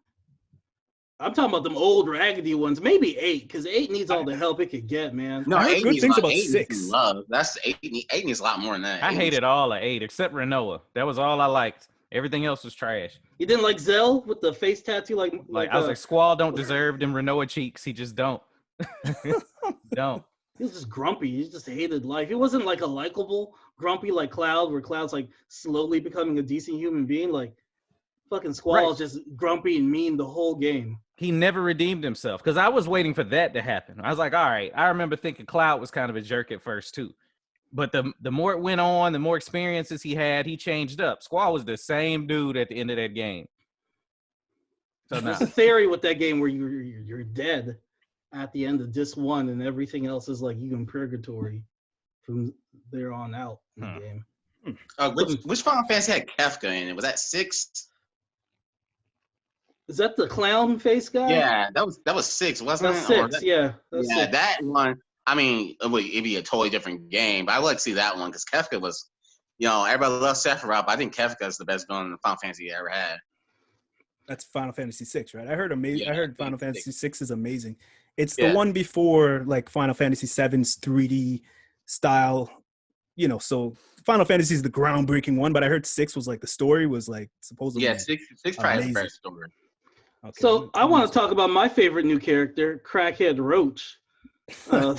I'm talking about them old raggedy ones. Maybe 8, because 8 needs all the help it could get, man. No, I heard 8 good needs things a lot- about 8 needs 6. some love. That's 8. 8 needs a lot more than that. I 8 hated all of 8 except Renoa. That was all I liked. Everything else was trash. You didn't like Zell with the face tattoo, like I was like, Squall don't deserve them Renoa cheeks. He just don't. Don't. He was just grumpy. He just hated life. He wasn't like a likable grumpy like Cloud, where Cloud's like slowly becoming a decent human being. Like fucking Squall's just grumpy and mean the whole game. He never redeemed himself because I was waiting for that to happen. I was like, all right. I remember thinking Cloud was kind of a jerk at first too. But the more it went on, the more experiences he had, he changed up. Squall was the same dude at the end of that game. So now, There's a theory with that game where you're dead at the end of disc 1 and everything else is like you in purgatory from there on out in the game. Which Final Fantasy had Kefka in it? Was that 6? Is that the clown face guy? Yeah, that was 6, wasn't That's it? 6, yeah. That's Yeah, 6. that one. I mean, it'd be a totally different game, but I would like to see that one because Kefka was, everybody loves Sephiroth, but I think Kefka is the best villain in Final Fantasy ever had. That's Final Fantasy 6, right? I heard amazing. Yeah, I heard Final Fantasy 6 is amazing. It's Yeah. the one before like Final Fantasy 7's 3D style. So Final Fantasy is the groundbreaking one, but I heard 6 was like the story was like supposedly. Yeah, 6 probably has the amazing. best story. Okay. So I want to talk about my favorite new character, Crackhead Roach. I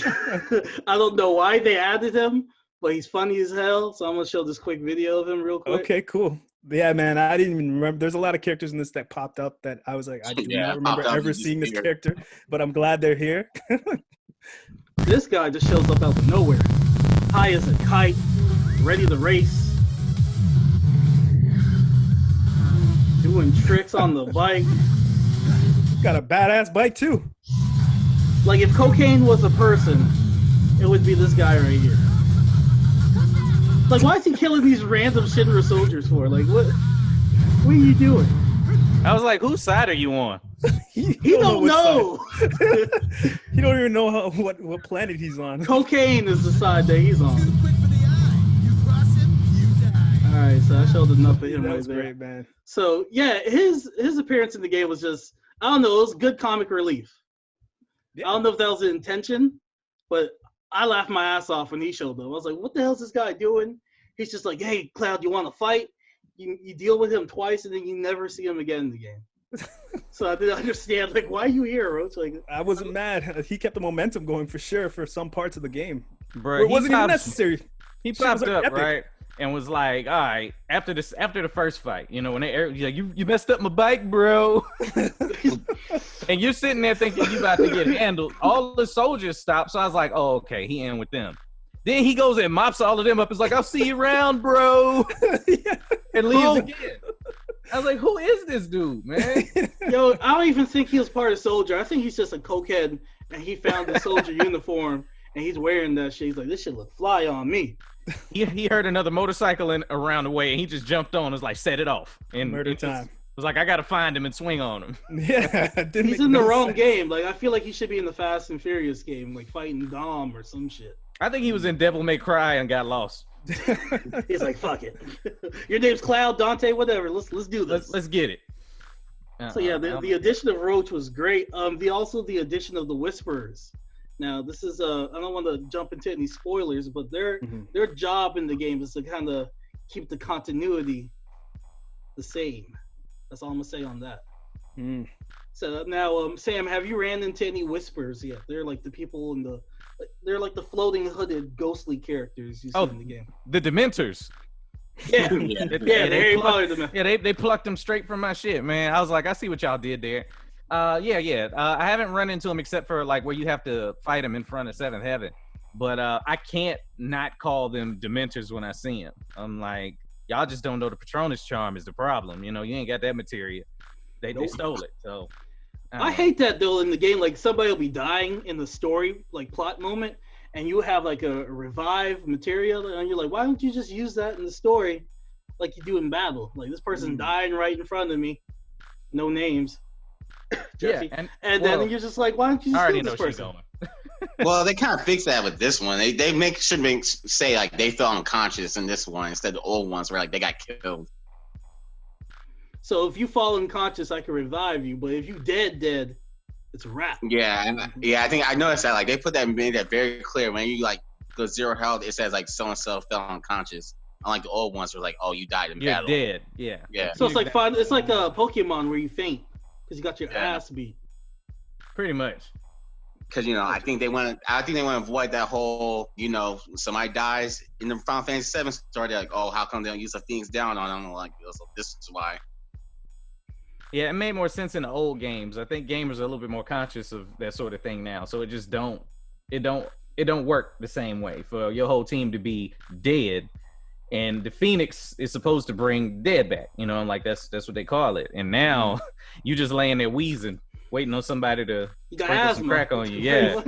don't know why they added him, but he's funny as hell. So I'm gonna show this quick video of him real quick. Okay, cool. Yeah, man, I didn't even remember. There's a lot of characters in this that popped up that I was like, I do not remember ever seeing this character, but I'm glad they're here. This guy just shows up out of nowhere, high as a kite, ready to race, doing tricks on the bike. Got a badass bike too. Like if cocaine was a person, it would be this guy right here. Like, why is he killing these random Shinra soldiers for? Like, what are you doing? I was like, whose side are you on? He don't know. He don't even know what planet he's on. Cocaine is the side that he's on. All right, so I showed enough of him That right was there. great, man. So yeah, his appearance in the game was just, I don't know, it was good comic relief. Yeah. I don't know if that was the intention, but I laughed my ass off when he showed up. I was like, what the hell is this guy doing? He's just like, hey, Cloud, you want to fight? You deal with him twice, and then you never see him again in the game. So I didn't understand, like, why are you here, Roach? Like, I wasn't mad. He kept the momentum going for sure for some parts of the game. Bro, It wasn't even necessary. He Shit was, popped like, up, epic. right? And was like, all right, after the first fight, when they like, you messed up my bike, bro. And you're sitting there thinking you about to get handled. All the soldiers stop, so I was like, oh, okay, he in with them. Then he goes and mops all of them up. It's like, I'll see you around, bro. And leaves again. I was like, who is this dude, man? yo, I don't even think he was part of Soldier. I think he's just a cokehead, and he found the soldier uniform, and he's wearing that shit. He's like, this shit look fly on me. He heard another motorcycle around the way, and he just jumped on. Was like, set it off. And Murder time. Was like, I gotta find him and swing on him. Yeah, He's in the wrong game. Like, I feel like he should be in the Fast and Furious game, like fighting Dom or some shit. I think he was in Devil May Cry and got lost. He's like, fuck it. Your name's Cloud, Dante, whatever. Let's do this. Let's get it. So yeah, the addition of Roach was great. The addition of the Whisperers. Now this is I don't want to jump into any spoilers, but their job in the game is to kind of keep the continuity the same. That's all I'm gonna say on that. So now, Sam, have you ran into any Whispers yet? They're like the people they're like the floating hooded ghostly characters you see in the game. The Dementors. Yeah, they plucked them straight from my shit, man. I was like, I see what y'all did there. I haven't run into them except for like where you have to fight them in front of Seventh Heaven, but I can't not call them Dementors when I see them. I'm like, y'all just don't know the Patronus charm is the problem. You ain't got that material. They stole it. So I hate that though in the game. Like somebody will be dying in the story, like plot moment, and you have like a revive material, and you're like, why don't you just use that in the story, like you do in battle? Like this person's dying right in front of me, no names. Jeffy. Yeah, and then you're just like, why don't you just kill this person? Well, they kind of fixed that with this one. They should say like they felt unconscious in this one instead of the old ones where like they got killed. So if you fall unconscious, I can revive you. But if you dead, it's a wrap. Yeah, I think I noticed that. Like they made that very clear. When you like go 0 health, it says like so and so fell unconscious. Unlike the old ones, where like, oh, you died in battle. You're dead. Yeah. Yeah. So it's like a Pokemon where you faint because you got your ass beat. Pretty much. Because I think they want to avoid that whole somebody dies in the Final Fantasy VII story. They're like, oh, how come they don't use the Phoenix Down on them? Like, this is why. Yeah, it made more sense in the old games. I think gamers are a little bit more conscious of that sort of thing now. So it just don't work the same way for your whole team to be dead. And the Phoenix is supposed to bring dead back, like that's what they call it. And now you just laying there wheezing, waiting on somebody to sprinkle some crack on you. Yeah.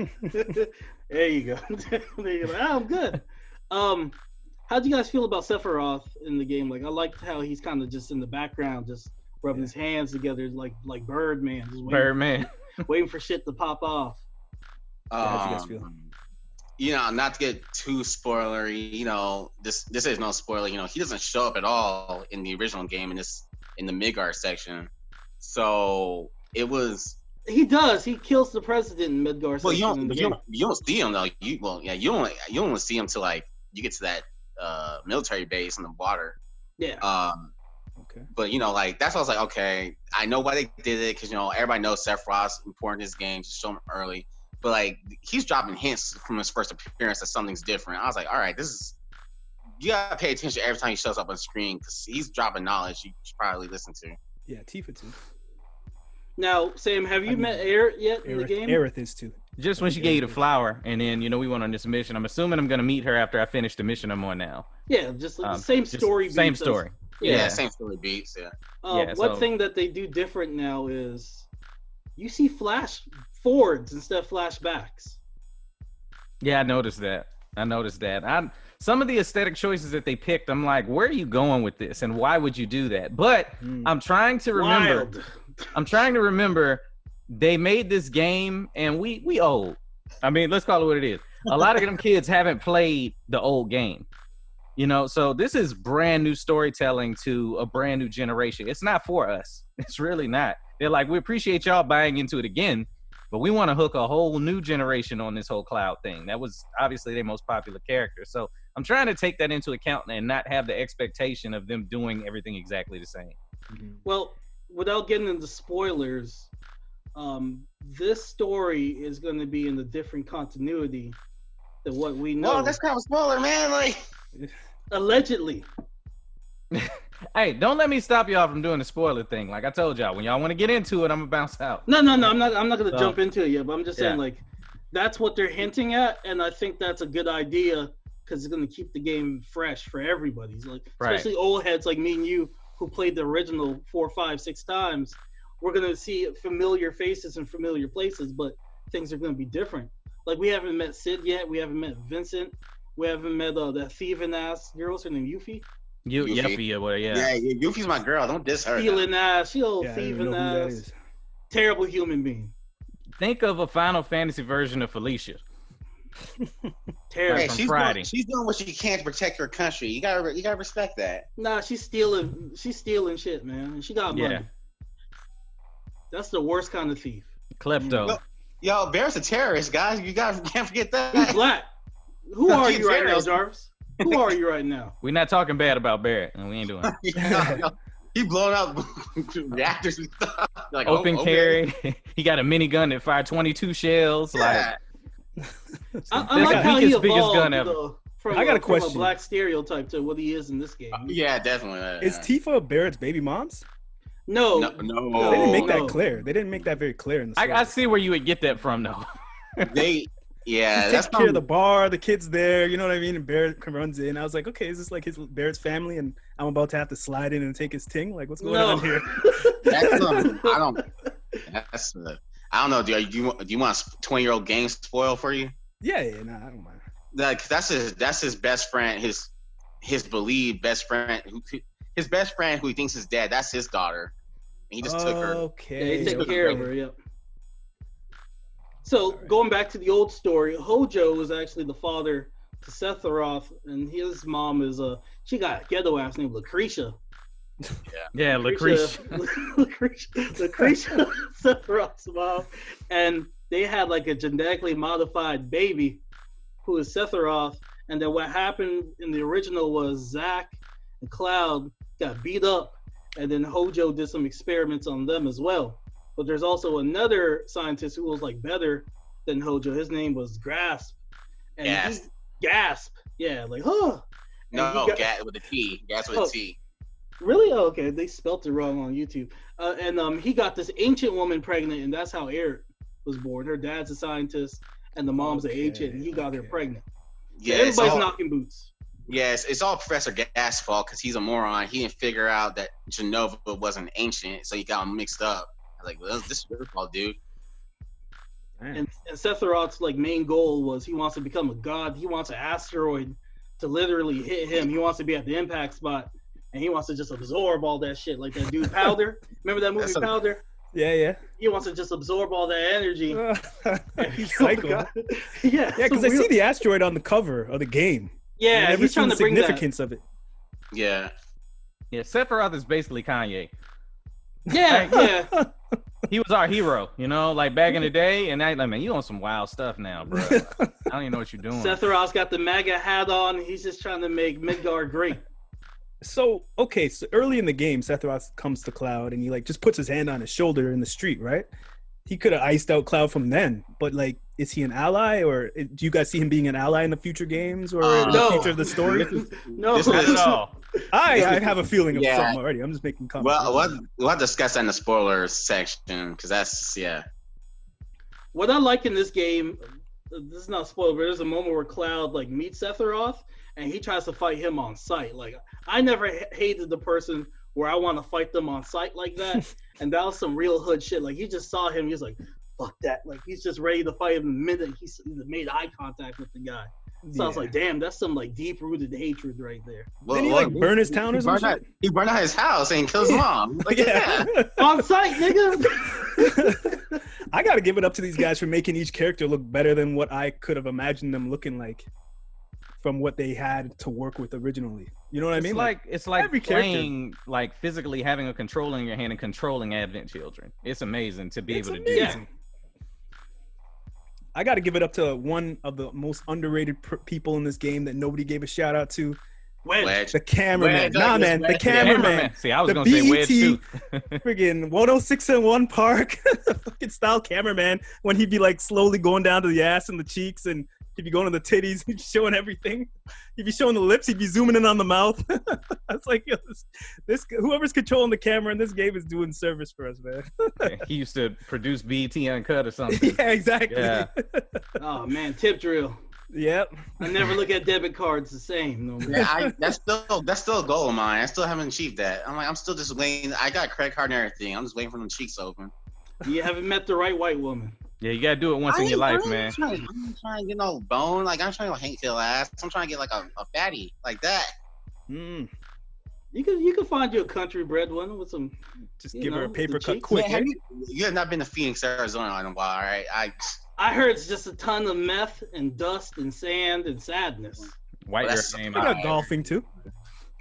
There you go. There you go. I'm good. How'd you guys feel about Sephiroth in the game? Like, I liked how he's kind of just in the background, just rubbing his hands together like Birdman. Birdman. Waiting for shit to pop off. How'd you guys feel? Not to get too spoilery, this is no spoiler. He doesn't show up at all in the original game in the Midgard section. So it was. He does. He kills the president in Midgard. Well, you don't see him though. You only see him till like you get to that military base in the water. Yeah. Okay. But like that's why I was like, okay, I know why they did it because everybody knows Sephiroth's important in this game. Just show him early. But like he's dropping hints from his first appearance that something's different. I was like, all right, you gotta pay attention every time he shows up on screen because he's dropping knowledge you should probably listen to. Yeah, Tifa too. Now, Sam, have you met Aerith yet in the game? Aerith is too. Just when she gave you the flower, and then we went on this mission. I'm assuming I'm gonna meet her after I finish the mission I'm on now. Yeah, just the same story. Same story. Yeah, same story beats. Yeah. One thing that they do different now is you see flash forwards instead of flashbacks. Yeah, I noticed that. Some of the aesthetic choices that they picked, I'm like, where are you going with this, and why would you do that? But I'm trying to remember. They made this game, and we old. I mean, let's call it what it is. A lot of them kids haven't played the old game, So this is brand new storytelling to a brand new generation. It's not for us. It's really not. They're like, we appreciate y'all buying into it again, but we want to hook a whole new generation on this whole Cloud thing. That was obviously their most popular character. So I'm trying to take that into account and not have the expectation of them doing everything exactly the same. Well, without getting into spoilers, this story is going to be in a different continuity than what we know. Oh, that's kind of a spoiler, man. Like, allegedly. Hey, don't let me stop y'all from doing the spoiler thing. Like I told y'all, when y'all want to get into it, I'm gonna bounce out. No, I'm not going to jump into it yet. But I'm just saying, like, that's what they're hinting at, and I think that's a good idea because it's going to keep the game fresh for everybody. Like, especially old heads like me and you who played the original 4, 5, 6 times. We're going to see familiar faces in familiar places, but things are going to be different. Like, we haven't met Sid yet. We haven't met Vincent. We haven't met that thieving ass girl. What's her name? Yuffie? Yuffie, well, yeah. Yeah, Yuffie's my girl. Don't diss her. Stealing ass. She old thieving ass. Terrible human being. Think of a Final Fantasy version of Felicia. Terrible. Hey, she's doing what she can to protect her country. You gotta respect that. Nah, she's stealing shit, man. And she got money. That's the worst kind of thief. Klepto. Yo, Bear's a terrorist, guys. You can't forget that. He's black. Who are you right now, Jarvis? Who are you right now? We're not talking bad about Barrett, and we ain't doing it. He blowing up reactors and stuff. Like, open carry. He got a minigun that fired 22 shells. Yeah. Like, I like how he evolved from a question. From a black stereotype to what he is in this game. Yeah, definitely. Is Tifa Barrett's baby mom's? No. They didn't make that clear. They didn't make that very clear in the story. I see where you would get that from, though. Yeah, that's care of the bar, the kids there, you know what I mean? And Barrett runs in. I was like, okay, is this like Barrett's family, and I'm about to have to slide in and take his ting? Like, what's going on here? I don't know. Do you want a 20-year-old game spoil for you? Yeah, I don't mind. Like that's his best friend, his believed best friend, his best friend who he thinks is dead. That's his daughter. And he just took her. Okay, he took care of her. Yep. So going back to the old story, Hojo is actually the father to Sephiroth, and his mom is she got a ghetto ass named Lucretia. Yeah, Lucretia. Lucretia Sephiroth's mom, and they had like a genetically modified baby who is Sephiroth. And then what happened in the original was Zack and Cloud got beat up, and then Hojo did some experiments on them as well. But there's also another scientist who was like better than Hojo. His name was Grasp. And Gasp. Yeah, like, huh. No, Gas with a T. Gas with a T. Really? Oh, okay. They spelt it wrong on YouTube. And he got this ancient woman pregnant, and that's how Eric was born. Her dad's a scientist, and the mom's an ancient, and he got her pregnant. Yeah, everybody's knocking boots. Yes, it's all Professor Gas's fault because he's a moron. He didn't figure out that Genova wasn't ancient, so he got them mixed up. I was like, well, this is your fault, dude. And Sephiroth's like main goal was he wants to become a god. He wants an asteroid to literally hit him. He wants to be at the impact spot, and he wants to just absorb all that shit, like that dude Powder. Remember that movie Powder? Yeah. He wants to just absorb all that energy. He's psycho. Yeah, because I see the asteroid on the cover of the game. Yeah, he's trying to bring the significance of it. Yeah. Sephiroth is basically Kanye. Yeah. He was our hero, like back in the day, and I mean, you on some wild stuff now, bro. I don't even know what you're doing. Sephiroth's got the MAGA hat on. He's just trying to make Midgard great. So early in the game, Sephiroth comes to Cloud and he like just puts his hand on his shoulder in the street, right? He could have iced out Cloud from then, but like, is he an ally, or do you guys see him being an ally in the future games or in the future of the story? No, not at all. I have a feeling of something already. I'm just making comments. Well, we'll discuss that in the spoilers section because that's What I like in this game, this is not spoiler, but there's a moment where Cloud like meets Sephiroth and he tries to fight him on sight. Like, I never hated the person where I want to fight them on sight like that. And that was some real hood shit. Like, he just saw him, he's like, fuck that. Like, he's just ready to fight him the minute he made eye contact with the guy. So I was like, damn, that's some like deep-rooted hatred right there. Well, didn't he like burn his town or something? He burned out his house and killed his mom. Like, yeah. On sight, nigga. I gotta give it up to these guys for making each character look better than what I could have imagined them looking like from what they had to work with originally. You know what I mean? It's like playing, like physically having a controller in your hand and controlling Advent Children. It's amazing to be able to do that. I got to give it up to one of the most underrated people in this game that nobody gave a shout out to. Wedge. The cameraman. Man, the cameraman. See, I was going to say Wedge too. Friggin' 106 & 1 Park, fucking style cameraman, when he'd be like slowly going down to the ass and the cheeks, and he'd be going to the titties, he'd be showing everything. He'd be showing the lips, he'd be zooming in on the mouth. I was like, yo, this whoever's controlling the camera in this game is doing service for us, man. He used to produce BT Uncut or something. Yeah, exactly. Yeah. Oh man, tip drill. Yep. I never look at debit cards the same. No more. Yeah, that's still a goal of mine. I still haven't achieved that. I'm still just waiting. I got a credit card and everything. I'm just waiting for them cheeks open. You haven't met the right white woman. Yeah, you gotta do it once in your life, man. I'm trying to get no bone. Like, I'm trying to hate your ass. I'm trying to get like a fatty like that. You can find you a country bred one with some. Just give her a paper cut quick. Yeah, you have not been to Phoenix, Arizona in a while, right? I heard it's just a ton of meth and dust and sand and sadness. White I got golfing too.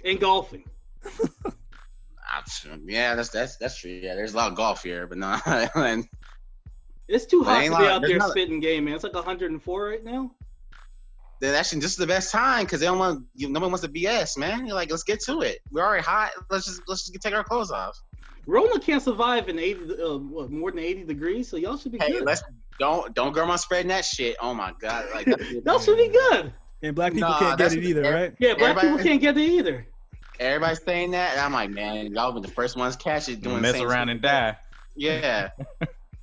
And golfing. Yeah, that's true. Yeah, there's a lot of golf here, but no. It's too hot to be out there spitting game, man. It's like 104 right now. Actually, this is the best time because no one wants to BS, man. You're like, let's get to it. We're already hot. Let's just take our clothes off. Rona can't survive in 80, more than 80 degrees, so y'all should be good. Don't go around spreading that shit. Oh my god, like y'all should be good. And black people can't get it either, right? Yeah, black people can't get it either. Everybody's saying that, and I'm like, man, y'all been the first ones catch it doing mess around and die. Yeah.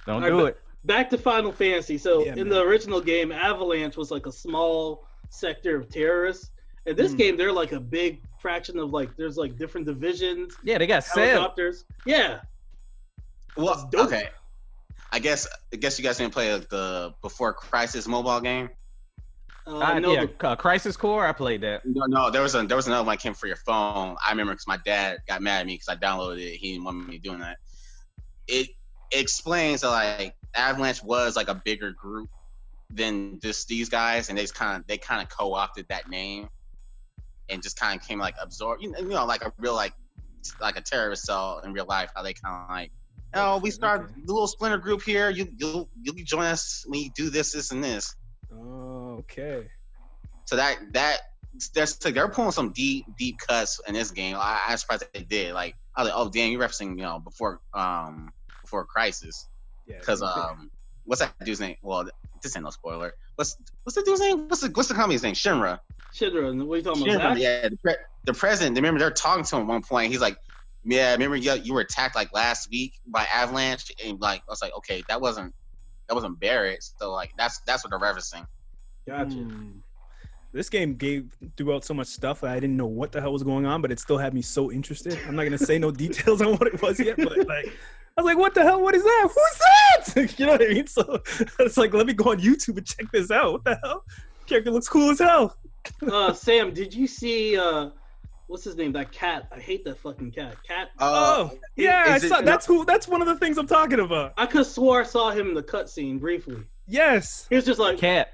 Don't do it. Back to Final Fantasy. So in the original game, Avalanche was like a small sector of terrorists. In this game, they're like a big fraction of like there's like different divisions. Yeah, they got helicopters. Yeah. Well, okay. I guess you guys didn't play the Before Crisis mobile game. Crisis Core. I played that. No, there was another one that came for your phone. I remember because my dad got mad at me because I downloaded it. He didn't want me doing that. It explains that like Avalanche was like a bigger group than just these guys, and they kind of co-opted that name and just kind of came like absorbed, like a real like like a terrorist cell in real life. How they kind of like, oh, we start the little splinter group here. You'll join us when you do this, and this. Oh, okay. So they're pulling some deep cuts in this game. I'm surprised they did. Like, I was like, oh damn, you're referencing before Crisis. Yeah. Because what's that dude's name? Well, this ain't no spoiler. What's the dude's name? What's the company's name? Shinra. Shinra. What are you talking about? Yeah, the president. Remember, they're talking to him at one point. He's like, yeah, remember you were attacked like last week by Avalanche, and like I was like, okay, that wasn't Barrett. So like that's what they're referencing. Gotcha. This game threw out so much stuff that I didn't know what the hell was going on, but it still had me so interested. I'm not gonna say no details on what it was yet, but like I was like, what the hell? What is that? Who's that? You know what I mean? So it's like, let me go on YouTube and check this out. What the hell? Character looks cool as hell. Sam, did you see what's his name? That cat. I hate that fucking cat. Yeah, I saw. That's one of the things I'm talking about. I could swore I saw him in the cutscene briefly. Yes. He was just like cat.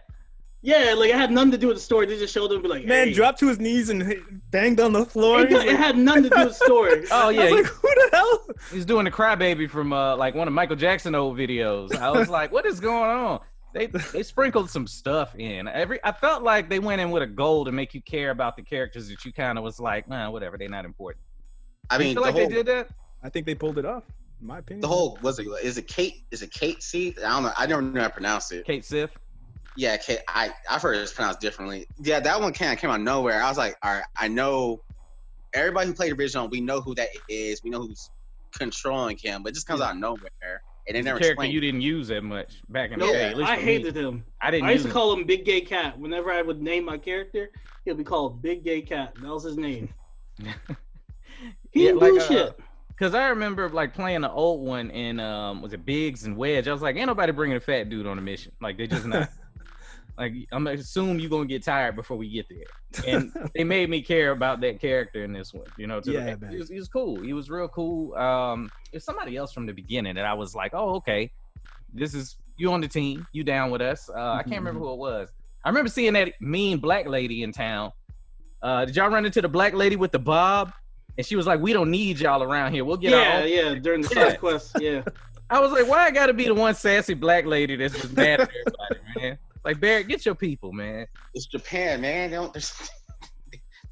Yeah, like it had nothing to do with the story. They just showed him be like, man, hey. dropped to his knees and banged on the floor. It had nothing to do with the story. Oh yeah, I was like, who the hell? He's doing the crybaby from like one of Michael Jackson old videos. I was like, what is going on? They sprinkled some stuff in. I felt like they went in with a goal to make you care about the characters that you kind of was like, nah, whatever, they're not important. I mean, you feel like they did that? I think they pulled it off. In my opinion. The whole is it Kate Sith? I don't know. I never knew how to pronounce it. Kate Sith. Yeah, I've heard it's pronounced differently. Yeah, that one kind of came out of nowhere. I was like, all right, I know everybody who played the original. We know who that is. We know who's controlling him, but it just comes out of nowhere. And they never character you didn't use that much back in the day. At least I hated him. I used to call him Big Gay Cat. Whenever I would name my character, he'll be called Big Gay Cat. That was his name. He didn't do shit. Because I remember like playing the old one in was it Biggs and Wedge? I was like, ain't nobody bringing a fat dude on a mission. Like they just not. Like I'm gonna assume you're gonna get tired before we get there, and they made me care about that character in this one. You know, he was cool. He was real cool. It's somebody else from the beginning that I was like, oh okay, this is you on the team, you down with us. I can't remember who it was. I remember seeing that mean black lady in town. Did y'all run into the black lady with the bob? And she was like, we don't need y'all around here. We'll get our own. During the side quest. Yeah. I was like, why I gotta be the one sassy black lady that's just mad at everybody, man? Like, Barrett, get your people, man. It's Japan, man.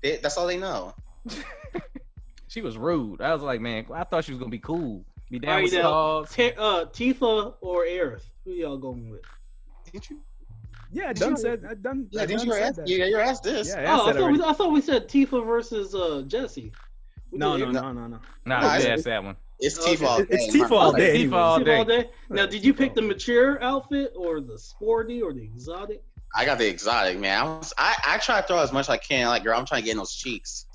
That's all they know. She was rude. I was like, man, I thought she was gonna be cool. Be down with Stalls. Tifa or Aerith? Who y'all going with? Did you? Yeah, didn't you ask this? Yeah, I thought we said Tifa versus Jesse. No. Nah, that's that one. It's Tifa all day. It's Tifa all day. Tifa all day. Now, did you pick the mature outfit or the sporty or the exotic? I got the exotic, man. I try to throw as much as I can. Like, girl, I'm trying to get in those cheeks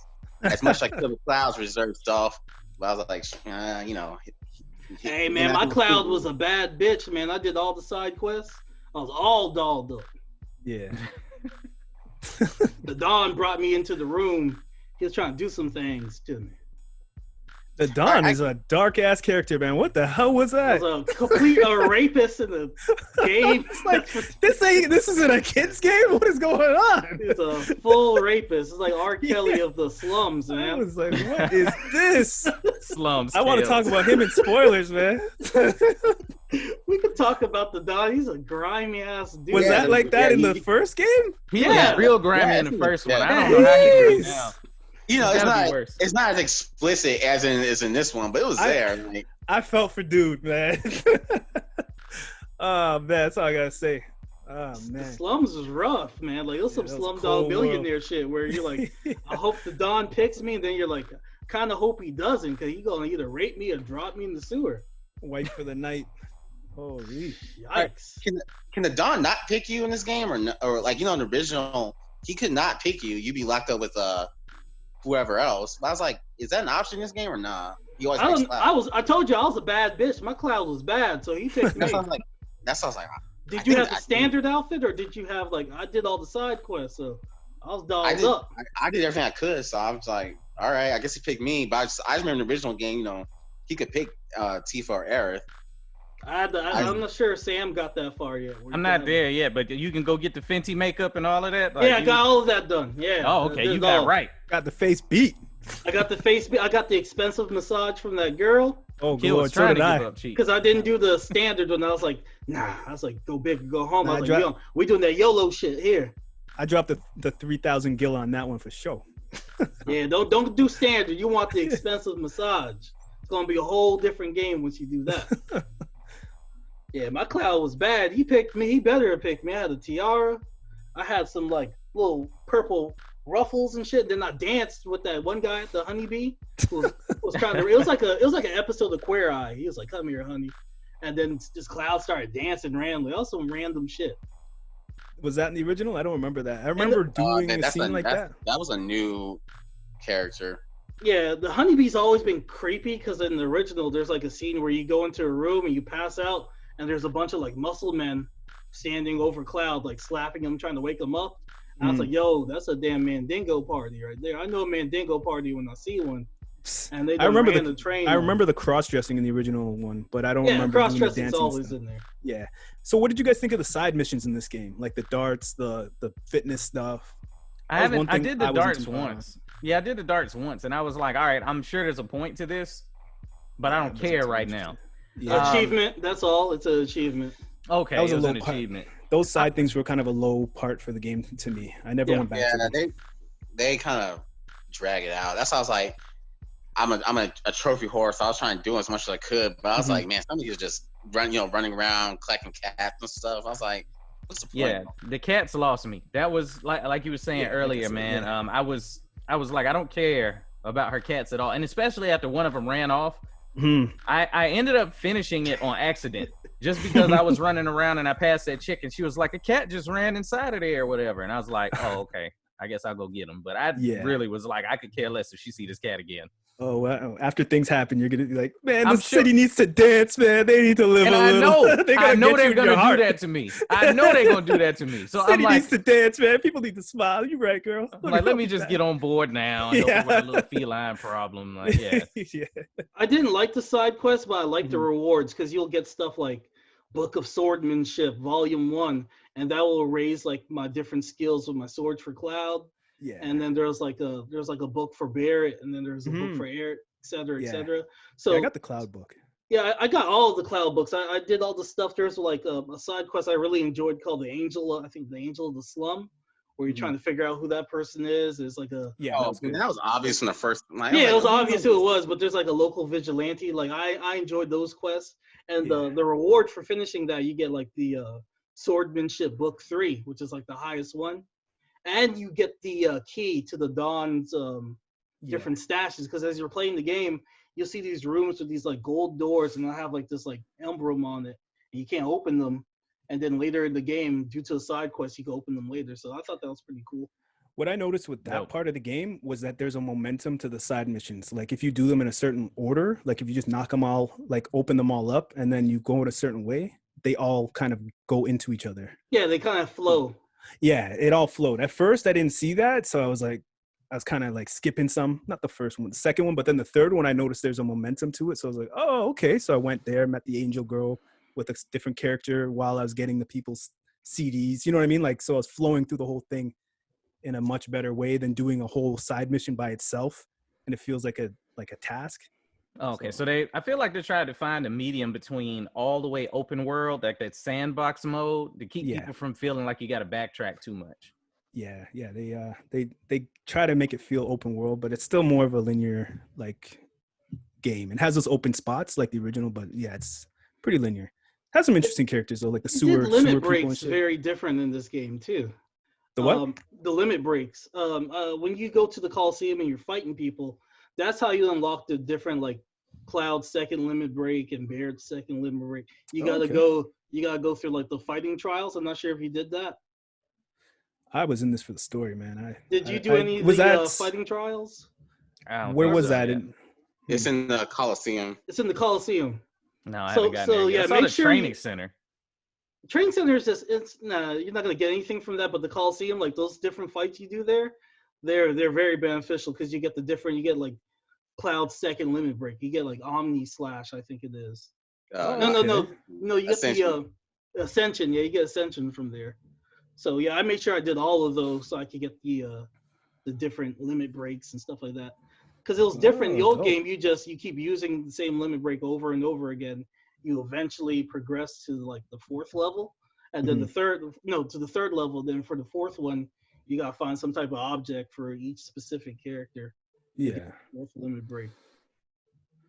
as much as I could with Cloud's reserve stuff. But I was like, you know. Hey, man, my Cloud was a bad bitch, man. I did all the side quests. I was all dolled up. Yeah. The Don brought me into the room. He was trying to do some things to me. The Don is a dark ass character, man. What the hell was that? He was a complete rapist in the game. It's like this isn't a kid's game. What is going on? He's a full rapist. It's like R. Kelly of the slums, man. I was like, what is this? Slums. I want to talk about him in spoilers, man. We could talk about the Don. He's a grimy ass dude. Was that like that in the first game? He was real grimy in the first one. I don't know how he was now. You know, it's not as explicit as in this one, but it was there. Like, I felt for dude, man. Oh man, that's all I gotta say. Oh man, the slums is rough, man. Like it was some Slumdog Millionaire shit where you're like, I hope the Don picks me, and then you're like, kind of hope he doesn't, because he's gonna either rape me or drop me in the sewer. White for the night. Holy yikes! Can the Don not pick you in this game, or like, you know, in the original, he could not pick you. You'd be locked up with whoever else. But I was like, is that an option in this game or not? I told you I was a bad bitch. My Cloud was bad, so he picked me. That sounds like. Did you have the standard outfit, or did you have like I did all the side quests, so I was dolled up. I did everything I could, so I was like, all right, I guess he picked me. But I just remember in the original game, you know, he could pick Tifa or Aerith. I'm not sure Sam got that far yet. I'm not there yet, but you can go get the Fenty makeup and all of that. Like, I got all of that done. Yeah. Oh, okay. You got right. Got the face beat. I got the expensive massage from that girl. Oh, Kid was God, so trying did to I. give up cheap. Because I didn't do the standard one. I was like, nah. I was like, go big or go home. Nah, I was like, yo, we doing that YOLO shit here. I dropped the 3,000 gil on that one for sure. Yeah, don't do standard. You want the expensive massage. It's gonna be a whole different game once you do that. Yeah, my cloud was bad. He picked me. He better have picked me. I had a tiara. I had some like little purple ruffles and shit. Then I danced with that one guy, the honeybee, who was trying to. It was like an episode of Queer Eye. He was like, "Come here, honey," and then this cloud started dancing randomly. That was some random shit. Was that in the original? I don't remember that. I remember doing a scene like that. That was a new character. Yeah, the honeybee's always been creepy because in the original, there's like a scene where you go into a room and you pass out, and there's a bunch of like muscle men standing over Cloud, like slapping him, trying to wake him up. And I was like, yo, that's a damn Mandingo party right there. I know a Mandingo party when I see one. And they remember the train. I remember the cross-dressing in the original one, but I don't remember doing the cross-dressing's dancing always stuff. in there. Yeah. So what did you guys think of the side missions in this game? Like the darts, the fitness stuff? I did the darts once. Yeah, I did the darts once, and I was like, all right, I'm sure there's a point to this, but I don't care right now. Yeah. Achievement, that's all. It's an achievement. Okay, That was it was a an low part. achievement. Those side things were kind of a low part for the game to me. I never went back to them. Yeah, they kind of drag it out. That's why I was like, I'm a trophy horse. So I was trying to do as much as I could, but I was like, man, some of you just running around collecting cats and stuff. I was like, what's the point? Yeah, the cats lost me. That was like you were saying earlier, man. Yeah. I was like, I don't care about her cats at all, and especially after one of them ran off. I ended up finishing it on accident just because I was running around and I passed that chick and she was like, a cat just ran inside of there or whatever, and I was like, oh, okay, I guess I'll go get him. But I really was like, I could care less if she see this cat again. Oh, well, after things happen, you're gonna be like, man, the city needs to dance, man. They need to live and a little. I know they're gonna do that to me. I know they're gonna do that to me. So city I'm like, needs to dance, man. People need to smile. You're right, girl. Let me just get on board now and help her with a little feline problem. Like, yeah. I didn't like the side quests, but I like the rewards because you'll get stuff like Book of Swordmanship, Volume 1, and that will raise like my different skills with my swords for Cloud. Yeah. And then there's like a book for Barrett, and then there's a book for Eric, et cetera, et cetera. So I got the Cloud book. Yeah, I got all of the Cloud books. I did all the stuff. There's like a side quest I really enjoyed called the Angel of the Slum, where you're trying to figure out who that person is. It's like a that was obvious in the first. Like, it was obvious who it was, but there's like a local vigilante. Like I enjoyed those quests, and the reward for finishing that, you get like the Swordmanship Book 3, which is like the highest one. And you get the key to the Dawn's different stashes, because as you're playing the game, you'll see these rooms with these like gold doors, and they'll have like this like emblem on it, and you can't open them. And then later in the game, due to a side quest, you can open them later. So I thought that was pretty cool. What I noticed with that part of the game was that there's a momentum to the side missions. Like if you do them in a certain order, like if you just knock them all, like open them all up, and then you go in a certain way, they all kind of go into each other. Yeah, they kind of flow. Yeah, it all flowed. At first, I didn't see that, so I was kind of like skipping some, not the first one, the second one, but then the third one, I noticed there's a momentum to it. So I was like, oh, okay. So I went there, met the angel girl with a different character while I was getting the people's CDs. You know what I mean? Like, so I was flowing through the whole thing in a much better way than doing a whole side mission by itself, and it feels like a task. Okay, so I feel like they're trying to find a medium between all the way open world, like that sandbox mode, to keep people from feeling like you got to backtrack too much. Yeah, they try to make it feel open world, but it's still more of a linear like game. It has those open spots like the original, but yeah, it's pretty linear. It has some interesting characters though, like the sewer limit people and breaks shit. very different in this game too. The what? The limit breaks. When you go to the Coliseum and you're fighting people, that's how you unlock the different like Cloud's second limit break and Baird's second limit break. You gotta go through like the fighting trials. I'm not sure if you did that. I was in this for the story, man. Did you do any of the fighting trials? Where was that? It's in the Coliseum. It's in the Coliseum. No, I haven't gotten there. Yeah, make sure training center. Training center is just you're not gonna get anything from that, but the Coliseum, like those different fights you do there, they're very beneficial because you get like Cloud's second limit break. You get like Omni Slash, I think it is. No. You get the Ascension. Yeah, you get Ascension from there. So yeah, I made sure I did all of those so I could get the different limit breaks and stuff like that. Because it was different in the old dope. game. You keep using the same limit break over and over again. You eventually progress to like the 4th level, and then to the 3rd level. Then for the 4th one, you gotta find some type of object for each specific character. Yeah. 4th limit break.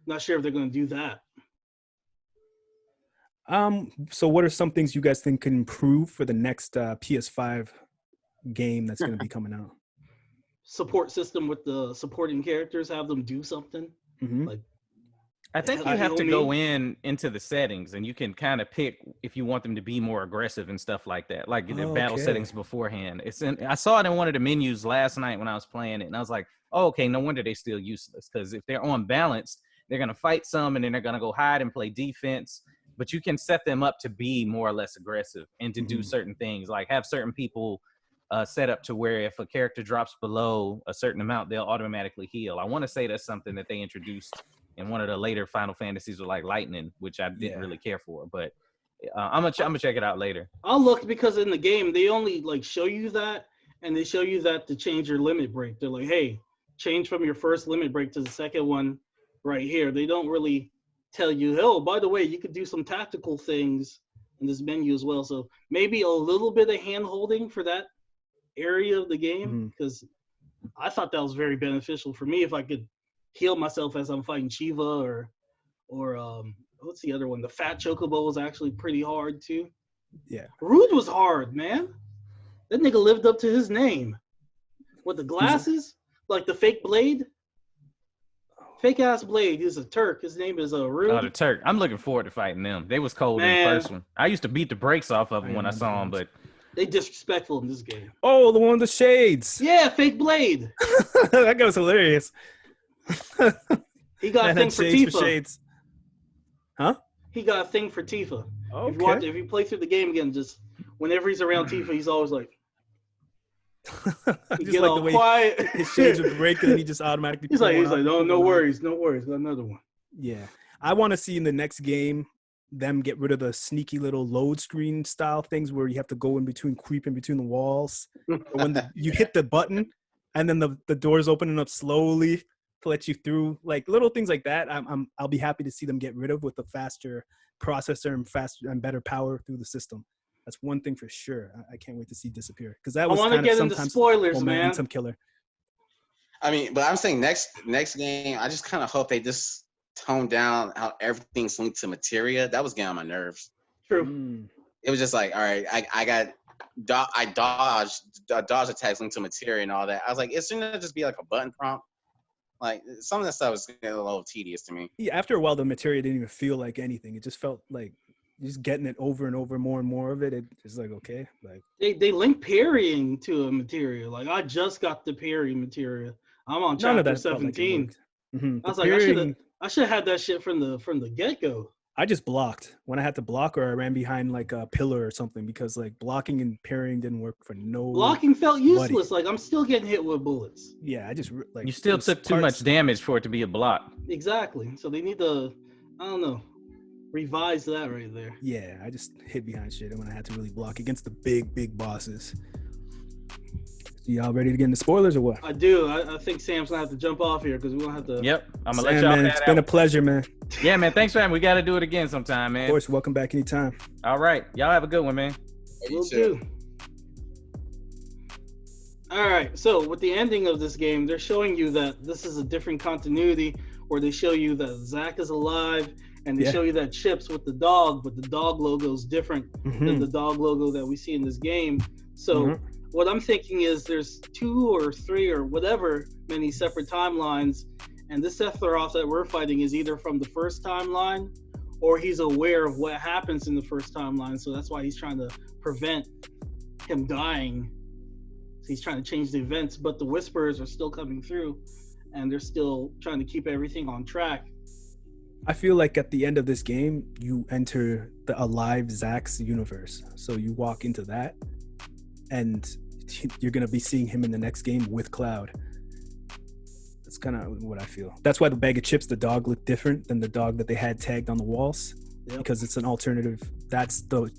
Not sure if they're gonna do that. So what are some things you guys think can improve for the next PS5 game that's going to be coming out? Support system with the supporting characters, have them do something. Like, I think you have to go into the settings, and you can kind of pick if you want them to be more aggressive and stuff like that, like the battle settings beforehand. I saw it in one of the menus last night when I was playing it, and I was like, oh, okay, no wonder they're still useless, because if they're unbalanced, they're going to fight some, and then they're going to go hide and play defense. But you can set them up to be more or less aggressive and to do certain things, like have certain people set up to where if a character drops below a certain amount, they'll automatically heal. I want to say that's something that they introduced in one of the later Final Fantasies with like lightning, which I didn't really care for. But I'm gonna check it out later. I'll look, because in the game they only like show you that, and they show you that to change your limit break. They're like, hey, change from your first limit break to the second one right here. They don't really tell you, oh, by the way, you could do some tactical things in this menu as well. So maybe a little bit of hand holding for that area of the game, because I thought that was very beneficial for me if I could heal myself as I'm fighting Shiva or what's the other one? The Fat Chocobo was actually pretty hard too. Yeah. Rude was hard, man. That nigga lived up to his name. With the glasses, like the fake blade. Fake ass blade. He's a Turk. His name is Rude. Oh, the Turk. I'm looking forward to fighting them. They was cold in the first one. I used to beat the brakes off of them when I saw them, but they disrespectful in this game. Oh, the one with the shades. Yeah, fake blade. That guy was hilarious. He got a thing for Tifa. Shades. Huh? He got a thing for Tifa. Okay. If you play through the game again, just whenever he's around Tifa, he's always like, just like the way quiet. His shades would break and he just automatically. He's like, no worries, got another one. Yeah, I want to see in the next game them get rid of the sneaky little load screen style things where you have to go in between, creep in between the walls. When you hit the button and then the doors opening up slowly to let you through, like little things like that. I'll be happy to see them get rid of with a faster processor and faster and better power through the system. That's one thing for sure. I can't wait to see disappear, because that was I want to get into spoilers, man. Some killer. I mean, but I'm saying next game, I just kind of hope they just tone down how everything's linked to materia. That was getting on my nerves. True. It was just like, all right, I dodged attacks linked to materia and all that. I was like, it shouldn't just be like a button prompt. Like some of that stuff was getting a little tedious to me. Yeah, after a while, the materia didn't even feel like anything. It just felt like just getting it over and over, more and more of it. It's like, okay, like they link parrying to a materia. Like I just got the parry materia. I'm on chapter 17. Like I was like, I should have had that shit from the get go. I just blocked when I had to block, or I ran behind like a pillar or something, because like blocking and parrying didn't work for no. Blocking felt useless. Like I'm still getting hit with bullets. Yeah, I just like you still took too much damage for it to be a block. Exactly. So they need to, I don't know, revise that right there. Yeah, I just hid behind shit when I had to really block against the big bosses. Y'all ready to get into spoilers or what? I do. I think Sam's gonna have to jump off here because we won't have to. Yep, I'm gonna Sam, let y'all. Man, it's been a pleasure, man. Yeah, man. Thanks for having me. We got to do it again sometime, man. Of course, welcome back anytime. All right, y'all have a good one, man. Will do. All right. So with the ending of this game, they're showing you that this is a different continuity, where they show you that Zack is alive, and they show you that Chips with the dog, but the dog logo is different than the dog logo that we see in this game. So. What I'm thinking is there's 2 or 3 or whatever many separate timelines, and this Sephiroth that we're fighting is either from the first timeline or he's aware of what happens in the first timeline, so that's why he's trying to prevent him dying. So he's trying to change the events, but the Whisperers are still coming through, and they're still trying to keep everything on track. I feel like at the end of this game, you enter the alive Zack's universe. So you walk into that, and you're going to be seeing him in the next game with Cloud. That's kind of what I feel. That's why the bag of chips, the dog, looked different than the dog that they had tagged on the walls. Yep. Because it's an alternative. That's the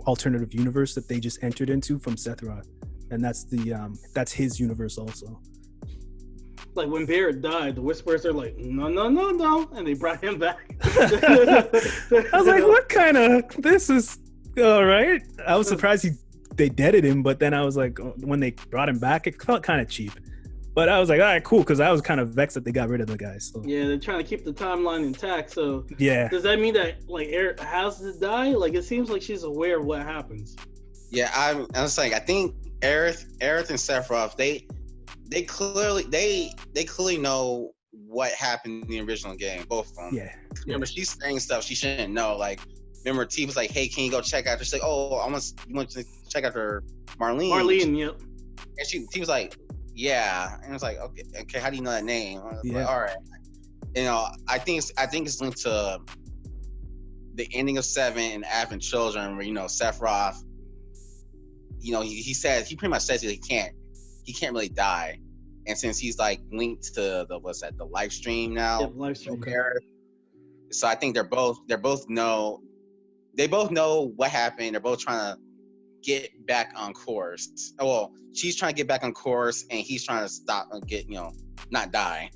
alternative universe that they just entered into from Sephiroth. And that's the that's his universe also. like when Barrett died, the Whisperers are like, no, and they brought him back. I was like, what kind of, this is all right. I was surprised they deaded him, but then I was like, when they brought him back, it felt kind of cheap. But I was like, all right, cool, because I was kind of vexed that they got rid of the guy. So. Yeah, they're trying to keep the timeline intact. So yeah, does that mean that like Aerith has to die? Like it seems like she's aware of what happens. Yeah, I was like, I think Aerith and Sephiroth, they clearly know what happened in the original game, both of them. Yeah. Remember, she's saying stuff she shouldn't know. Like, remember, T was like, "Hey, can you go check out?" She's like, "Oh, you want to check out her Marlene?" Marlene, yep. And T was like, "Yeah," and I was like, "Okay, how do you know that name?" I was like, all right. You know, I think it's linked to the ending of 7 and Advent Children, where Sephiroth, he pretty much says he can't really die, and since he's like linked to the live stream now, live stream. So I think they both know what happened. They're both trying to get back on course. Well, she's trying to get back on course, and he's trying to stop and not die.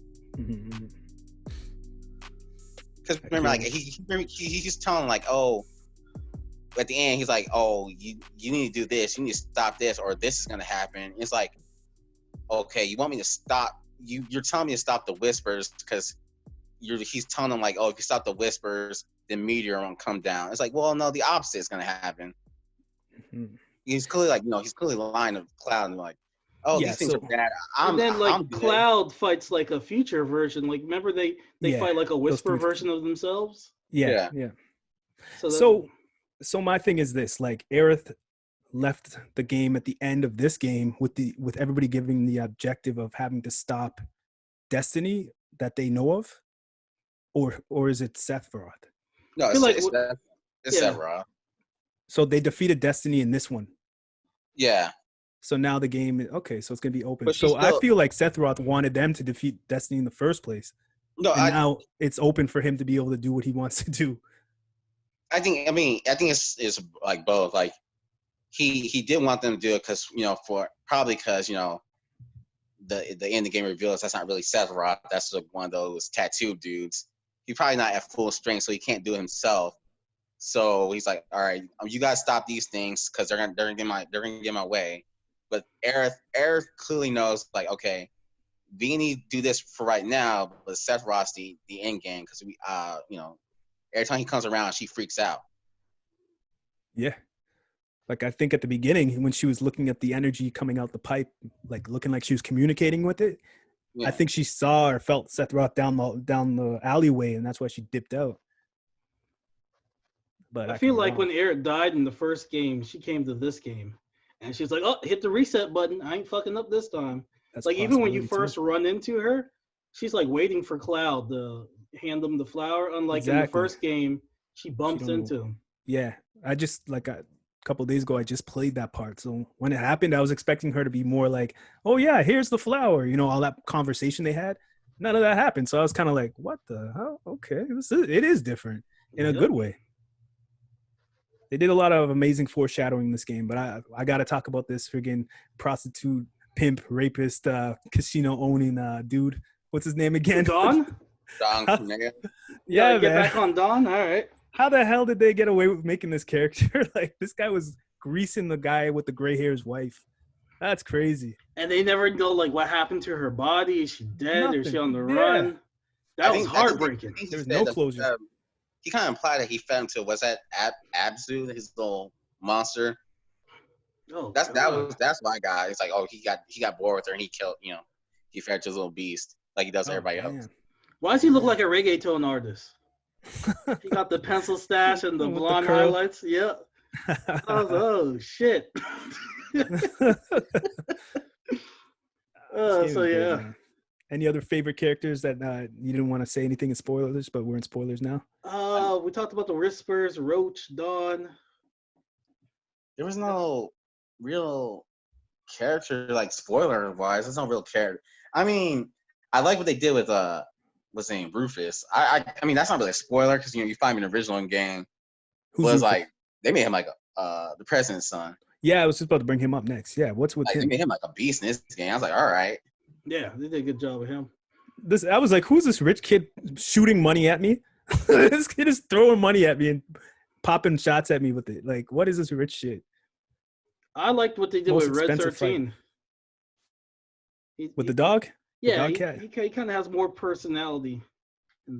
Because remember, like he's telling like, oh, at the end he's like, oh, you need to do this, you need to stop this, or this is gonna happen. It's like, okay, you want me to stop? You're telling me to stop the Whispers because he's telling them like, oh, if you stop the Whispers, the meteor won't come down. It's like, well, no, the opposite is gonna happen. He's clearly like, he's clearly lying to Cloud and like, oh, these things are bad. And then like Cloud fights like a future version. Like remember they fight like a Whisper version of themselves. Yeah. So my thing is this: like Aerith left the game at the end of this game with everybody giving the objective of having to stop Destiny that they know of, or is it Sephiroth? No, it's Sephiroth. So they defeated Destiny in this one. Yeah. So now the game, okay, so it's gonna be open. So I feel like Sephiroth wanted them to defeat Destiny in the first place. No, now it's open for him to be able to do what he wants to do. I think it's like both. Like he did want them to do it because the end of the game reveals that's not really Sephiroth. That's like one of those tattooed dudes. He's probably not at full strength, so he can't do it himself. So he's like, all right, you guys stop these things because they're gonna get my way. But Aerith clearly knows, like, okay, we need to do this for right now, but Sephiroth's the end game because we every time he comes around, she freaks out. Yeah. Like I think at the beginning when she was looking at the energy coming out the pipe, like looking like she was communicating with it, I think she saw or felt Sephiroth down the alleyway, and that's why she dipped out. But I feel like when Aerith died in the first game, she came to this game, and she's like, "Oh, hit the reset button. I ain't fucking up this time." That's like even when you first run into her, she's like waiting for Cloud to hand him the flower. Unlike in the first game, she bumps into him. Yeah, I just like a couple of days ago, I just played that part. So when it happened, I was expecting her to be more like, "Oh yeah, here's the flower." All that conversation they had. None of that happened. So I was kind of like, "What the hell?" Okay, it is different in a good way. They did a lot of amazing foreshadowing in this game, but I got to talk about this friggin' prostitute, pimp, rapist, casino owning dude. What's his name again? Don? Don. Yeah, get back on Don. All right. How the hell did they get away with making this character? Like this guy was greasing the guy with the gray hair's wife. That's crazy. And they never know like what happened to her body. Is she dead? Or is she on the run? That was heartbreaking. There was no closure. He kind of implied that he fed him to Abzu, his little monster. Oh, that's my guy. It's like, oh, he got bored with her and he killed, he fed to his little beast like he does everybody else. Why does he look like a reggaeton artist? He got the pencil stash and the blonde highlights. Yeah. Oh shit. So yeah. Good, any other favorite characters that you didn't want to say anything in spoilers, but we're in spoilers now? We talked about the Whispers, Roach, Dawn. There was no real character like spoiler wise. There's no real character. I mean, I like what they did with what's his name, Rufus. I mean that's not really a spoiler because you find him in the original game. Was like they made him like the president's son. Yeah, I was just about to bring him up next. Yeah, what's with him? They made him like a beast in this game. I was like, all right. Yeah, they did a good job with him. I was like, who's this rich kid shooting money at me? This kid is throwing money at me and popping shots at me with it. Like, what is this rich shit? I liked what they did with Red 13. With the dog? Yeah, the dog he kind of has more personality.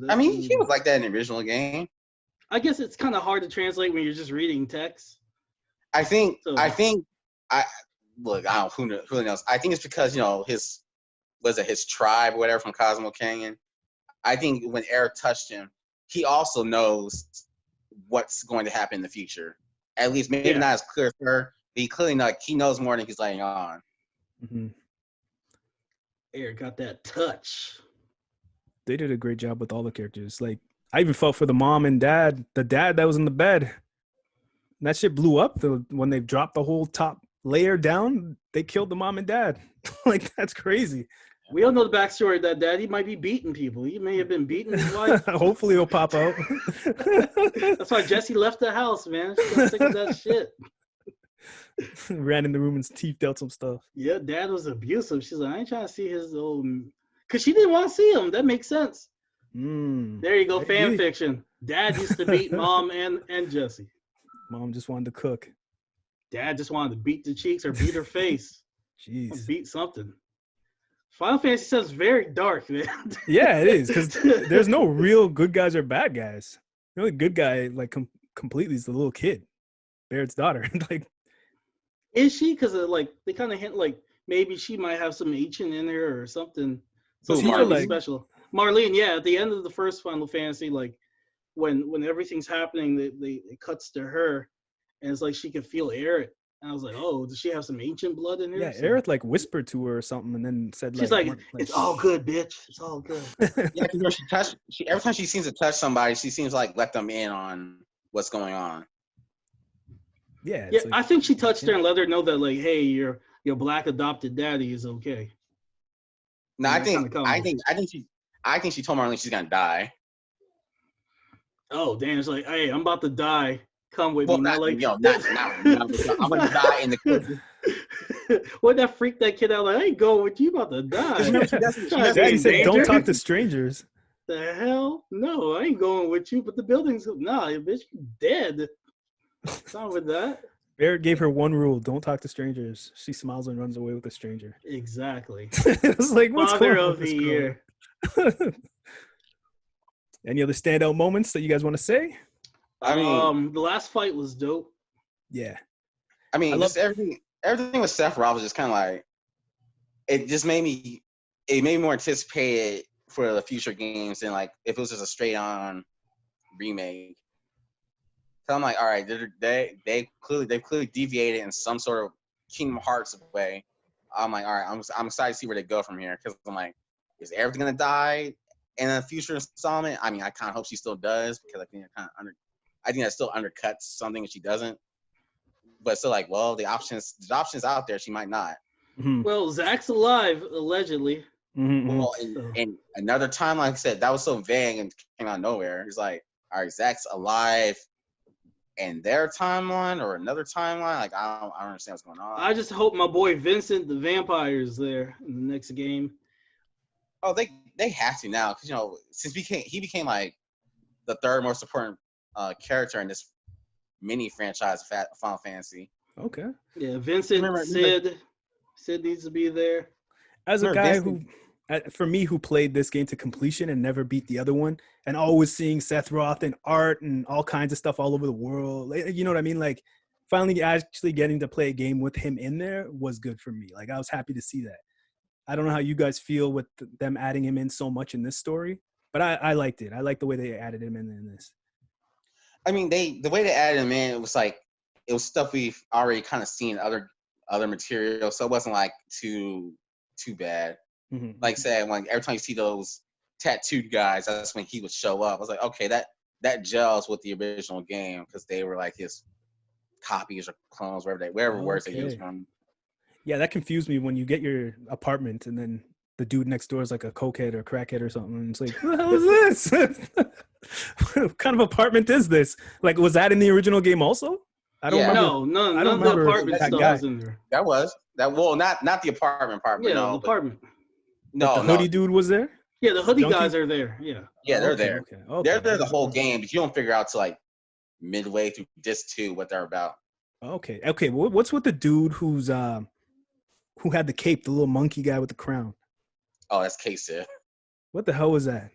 I mean, he was like that in the original game. I guess it's kind of hard to translate when you're just reading text. I think look, I don't who knows. I think it's because, you know, his tribe or whatever from Cosmo Canyon. I think when Eric touched him, he also knows what's going to happen in the future. At least maybe not as clear as her, but he clearly he knows more than he's letting on. Mm-hmm. Eric got that touch. They did a great job with all the characters. Like, I even felt for the mom and dad, the dad that was in the bed. And that shit blew up when they dropped the whole top layer down. They killed the mom and dad. Like, that's crazy. We all know the backstory of that dad. He might be beating people. He may have been beating his wife. Hopefully he'll pop out. That's why Jesse left the house, man. She got sick of that shit. Ran in the room and teethed out some stuff. Yeah, dad was abusive. She's like, I ain't trying to see his old... Because she didn't want to see him. That makes sense. There you go, fan fiction. Dad used to beat mom and Jesse. Mom just wanted to cook. Dad just wanted to beat the cheeks or beat her face. Jeez. Beat something. Final Fantasy VII is very dark, man. Yeah, it is, because there's no real good guys or bad guys. The only good guy, like, completely is the little kid, Baird's daughter. Like, is she? Because like they kind of hint like maybe she might have some ancient in her or something. So Marlene special. Marlene, yeah. At the end of the first Final Fantasy, like when everything's happening, it cuts to her, and it's like she can feel Aerith. And I was like, oh, does she have some ancient blood in her? Yeah, Aerith like whispered to her or something, and then said, she's like it's all good, bitch. It's all good. Yeah, because every time she seems to touch somebody, she seems like let them in on what's going on. Yeah, like, I think she touched her and let her know that, like, hey, your black adopted daddy is okay. No, I think she told Marlene she's gonna die. Oh damn! It's like, hey, I'm about to die. Come with me. Not like, I'm gonna die in the kitchen. What that freaked that kid out? Like, I ain't going with you. About to die. Daddy said, "Don't talk to strangers." The hell? No, I ain't going with you. But the building's bitch, you dead. What's wrong with that? Barrett gave her one rule: don't talk to strangers. She smiles and runs away with a stranger. Exactly. It's like, what's Father going on of the year. Any other standout moments that you guys want to say? I mean, the last fight was dope. Yeah. I mean, everything with Sephiroth was just kind of like, it made me more anticipated for the future games than like if it was just a straight on remake. So I'm like, all right, they've clearly deviated in some sort of Kingdom Hearts way. I'm like, all right, I'm excited to see where they go from here, because I'm like, is everything gonna die in a future installment? I mean, I kind of hope she still does, because I think that still undercuts something if she doesn't. But still, like, well, the options out there, she might not. Mm-hmm. Well, Zach's alive allegedly. Mm-hmm. Well, and another time, like I said, that was so vague and came out of nowhere. It's like, all right, Zach's alive in their timeline or another timeline. Like, I don't understand what's going on. I just hope my boy Vincent the Vampire is there in the next game. Oh, they have to now, because, you know, since he became like the third most important character in this mini franchise of Final Fantasy. Okay. Yeah, Vincent, Sid needs to be there. As a guy for me, who played this game to completion and never beat the other one, and always seeing Seth Roth and art and all kinds of stuff all over the world, you know what I mean? Like, finally actually getting to play a game with him in there was good for me. Like, I was happy to see that. I don't know how you guys feel with them adding him in so much in this story, but I liked it. I liked the way they added him in this. I mean, the way they added him in, it was stuff we've already kind of seen other material, so it wasn't like too bad. Mm-hmm. Like I said, when every time you see those tattooed guys, that's when he would show up. I was like, okay, that gels with the original game, because they were like his copies or clones, wherever words they used from. Yeah, that confused me when you get your apartment and then the dude next door is like a cokehead or a crackhead or something. And it's like, what the hell is this? What kind of apartment is this? Like, was that in the original game also? I don't remember. No, none of the apartment stuff was in there. Well, not the apartment part. Yeah, no, the apartment. No, the hoodie dude was there. Yeah, the hoodie Donkey? guys are there. Yeah. Yeah, they're Okay, there. Okay. They're there the whole game, but you don't figure out till like midway through disc 2 what they're about. Okay. What's with the dude who had the cape, the little monkey guy with the crown? Oh, that's KC. What the hell was that?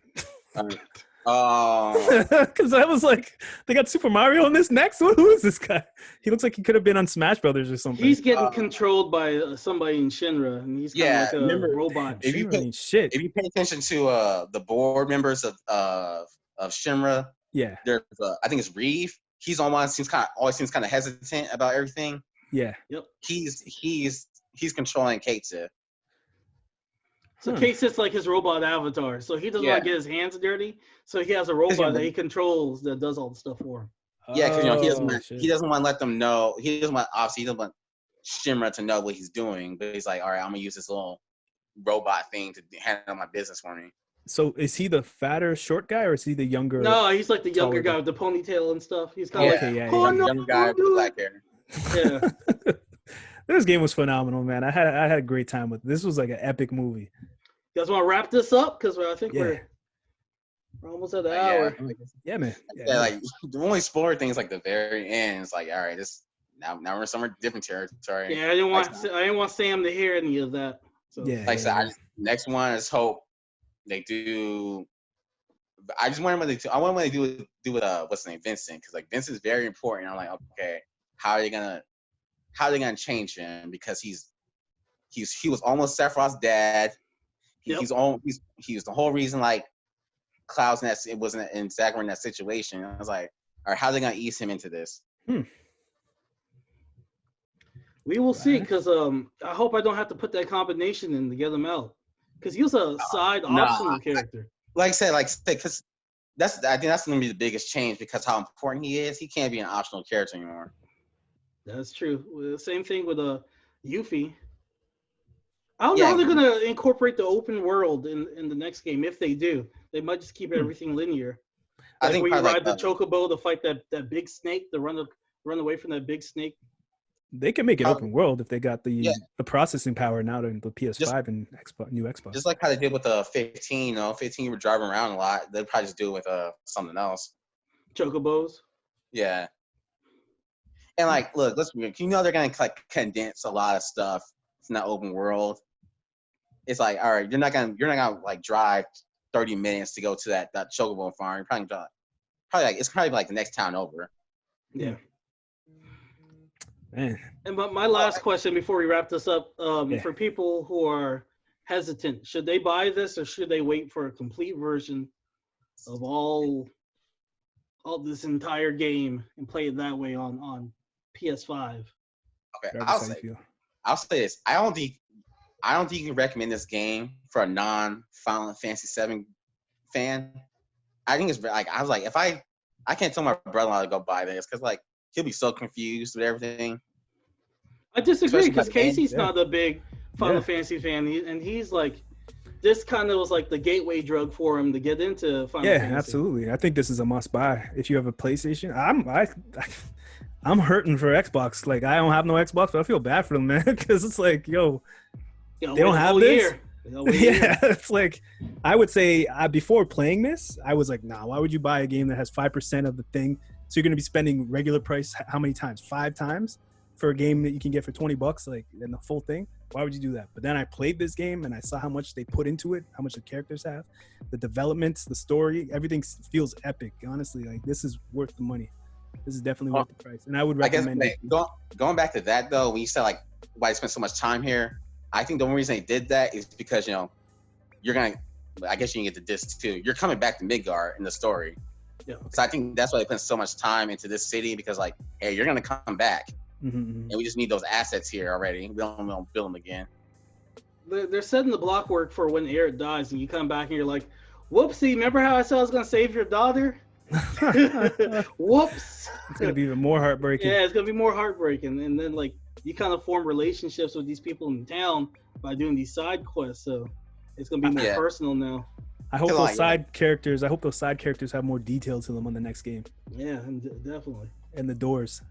Oh, Because I was like, they got Super Mario on this next. Who is this guy? He looks like he could have been on Smash Brothers or something. He's getting controlled by somebody in Shinra, and he's kind of like a robot. If you pay attention to the board members of Shinra, there's I think it's Reeve. He's always seems kind of hesitant about everything. Yeah. Yep. He's controlling Keita. So Keita's like his robot avatar. So he doesn't want to get his hands dirty. So he has a robot that he controls that does all the stuff for him. Yeah, because he doesn't want to let them know. He doesn't want Shinra to know what he's doing. But he's like, all right, I'm gonna use this little robot thing to handle my business for me. So is he the fatter short guy or is he the younger? No, he's like the younger guy with the ponytail and stuff. He's kind of younger guy with the black hair. Yeah. This game was phenomenal, man. I had a great time with it. This was like an epic movie. You guys want to wrap this up? Because I think we're almost at an hour. Yeah, man. Like the only spoiler thing is like the very end. It's like, all right, this now we're in some different territory. Yeah, I didn't want Sam to hear any of that. So. Yeah. Like I said, next one is hope they do. I just wonder what they do. I wonder what they do with what's his name, Vincent, because like Vincent's very important. I'm like, okay, how are they gonna change him, because he was almost Sephiroth's dad. He was the whole reason like Cloud's it wasn't exactly in that situation. I was like, all right, how are they gonna ease him into this? We will see, because I hope I don't have to put that combination in to get him out, because he was a side optional character. Like I said, because I think that's gonna be the biggest change, because how important he is. He can't be an optional character anymore. That's true. Same thing with Yuffie. I don't know how they're gonna incorporate the open world in the next game. If they do, they might just keep everything linear. Like I think where you ride the chocobo to fight that big snake, to run away from that big snake. They can make it open world if they got the processing power now in the PS5 and new Xbox. Just like how they did with the 15. 15 you were driving around a lot. They'd probably just do it with something else. Chocobos. Yeah. And like, look, they're gonna like condense a lot of stuff in that open world. It's like, all right, you're not gonna like drive 30 minutes to go to that chocobo farm. You're it's probably like the next town over. Yeah. Man. And my last question before we wrap this up, for people who are hesitant, should they buy this or should they wait for a complete version of all this entire game and play it that way on PS5? Okay, I'll say this. I don't think you can recommend this game for a non-Final Fantasy VII fan. I think it's like, I was like, if I can't tell my brother-in-law to go buy this, because like he'll be so confused with everything. I disagree, because Casey's not a big Final Fantasy fan, and he's like, this kind of was like the gateway drug for him to get into Final Fantasy. Yeah, absolutely. I think this is a must-buy if you have a PlayStation. I'm hurting for Xbox. Like, I don't have no Xbox, but I feel bad for them, man, because it's like, they don't have this. Yeah, it's like, I would say before playing this, I was like, nah, why would you buy a game that has 5% of the thing? So you're going to be spending regular price how many times? 5 times for a game that you can get for $20, like, and the full thing? Why would you do that? But then I played this game and I saw how much they put into it, how much the characters have, the developments, the story, everything feels epic. Honestly, like, this is worth the money. This is definitely worth the price, and I would recommend it. Going back to that though, when you said like why I spent so much time here, I think the only reason they did that is because you're gonna, I guess you can get the disc too. You're coming back to Midgard in the story, so I think that's why they spent so much time into this city, because like, hey, you're gonna come back, and we just need those assets here already. We don't build them again. They're setting the block work for when Eric dies, and you come back and you're like, whoopsie! Remember how I said I was gonna save your daughter? Whoops. It's gonna be even more heartbreaking. Yeah, it's gonna be more heartbreaking, and then like you kind of form relationships with these people in town by doing these side quests, so it's gonna be more personal now. I hope those side characters have more detail to them on the next game. Yeah, and definitely. And the doors.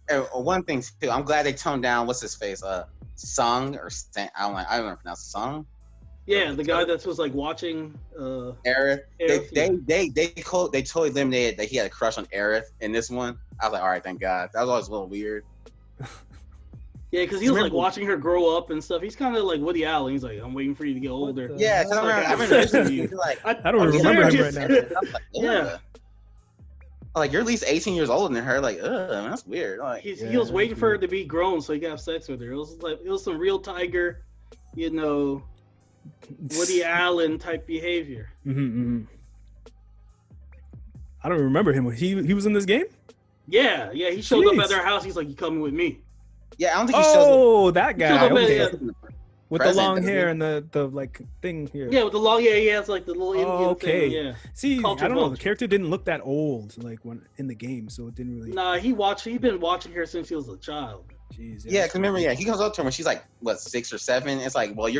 And one thing too, I'm glad they toned down what's his face, Sung or Stan, I don't know how to pronounce it. Sung. Yeah, the guy that was like watching Aerith. Aerith, They totally eliminated that he had a crush on Aerith in this one. I was like, all right, thank God. That was always a little weird. Yeah, because he was like watching her grow up and stuff. He's kind of like Woody Allen. He's like, I'm waiting for you to get older. Yeah, because I remember you. Like, I don't remember him right now. Like, yeah. Like, you're at least 18 years older than her. Like, man, that's weird. Like, he was waiting for her to be grown so he could have sex with her. It was like, it was some real Tiger, you know, Woody Allen type behavior. I don't remember him. He was in this game? Yeah, he showed up at their house. He's like, you coming with me? Yeah, I don't think he shows up. Oh, that guy. Okay. With the long Present, hair and the like thing here. Yeah, with the long hair, he has like the little Indian thing. Yeah. See, Culture I don't know. The vulture. character didn't look that old, like when in the game, so it didn't really. Nah, he's been watching her since he was a child. Jeez. Yeah, because remember, he comes up to her when she's like, what, 6 or 7? It's like, well,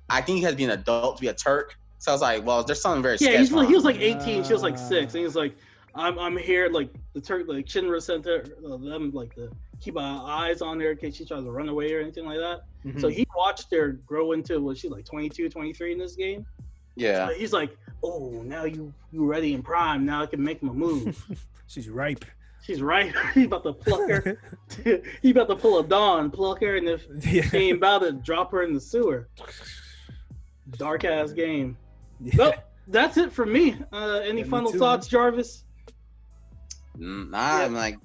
I think he has to be an adult to be a Turk. So I was like, well, there's something very Yeah, sketchy. he was like 18, she was like 6, and he's like, I'm here, like the Turk, like Shinra sent her, them like to keep eyes on her in case she tries to run away or anything like that. Mm-hmm. So he watched her grow into, was she like 22, 23 in this game? Yeah. So he's like, oh, now you ready in prime. Now I can make my move. She's ripe. She's right. He about to pluck her. He about to pull a Dawn, pluck her, and if he ain't about to drop her in the sewer. Dark ass game. Yeah. Well, that's it for me. Any final thoughts, Jarvis? Nah, I'm like,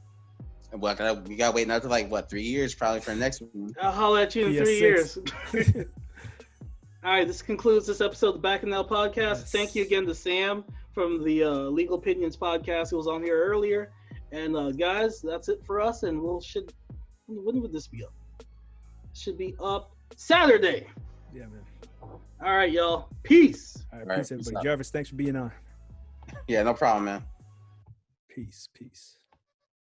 well, we gotta wait another like 3 years probably for the next one. I'll holler at you in 3 years. All right, this concludes this episode of the Bacchanal Podcast. Yes. Thank you again to Sam from the Legal Opinions Podcast who was on here earlier. And guys, that's it for us. And when would this be up? Should be up Saturday. Yeah, man. All right, y'all. Peace. All right, peace, everybody. Jarvis, thanks for being on. Yeah, no problem, man. Peace.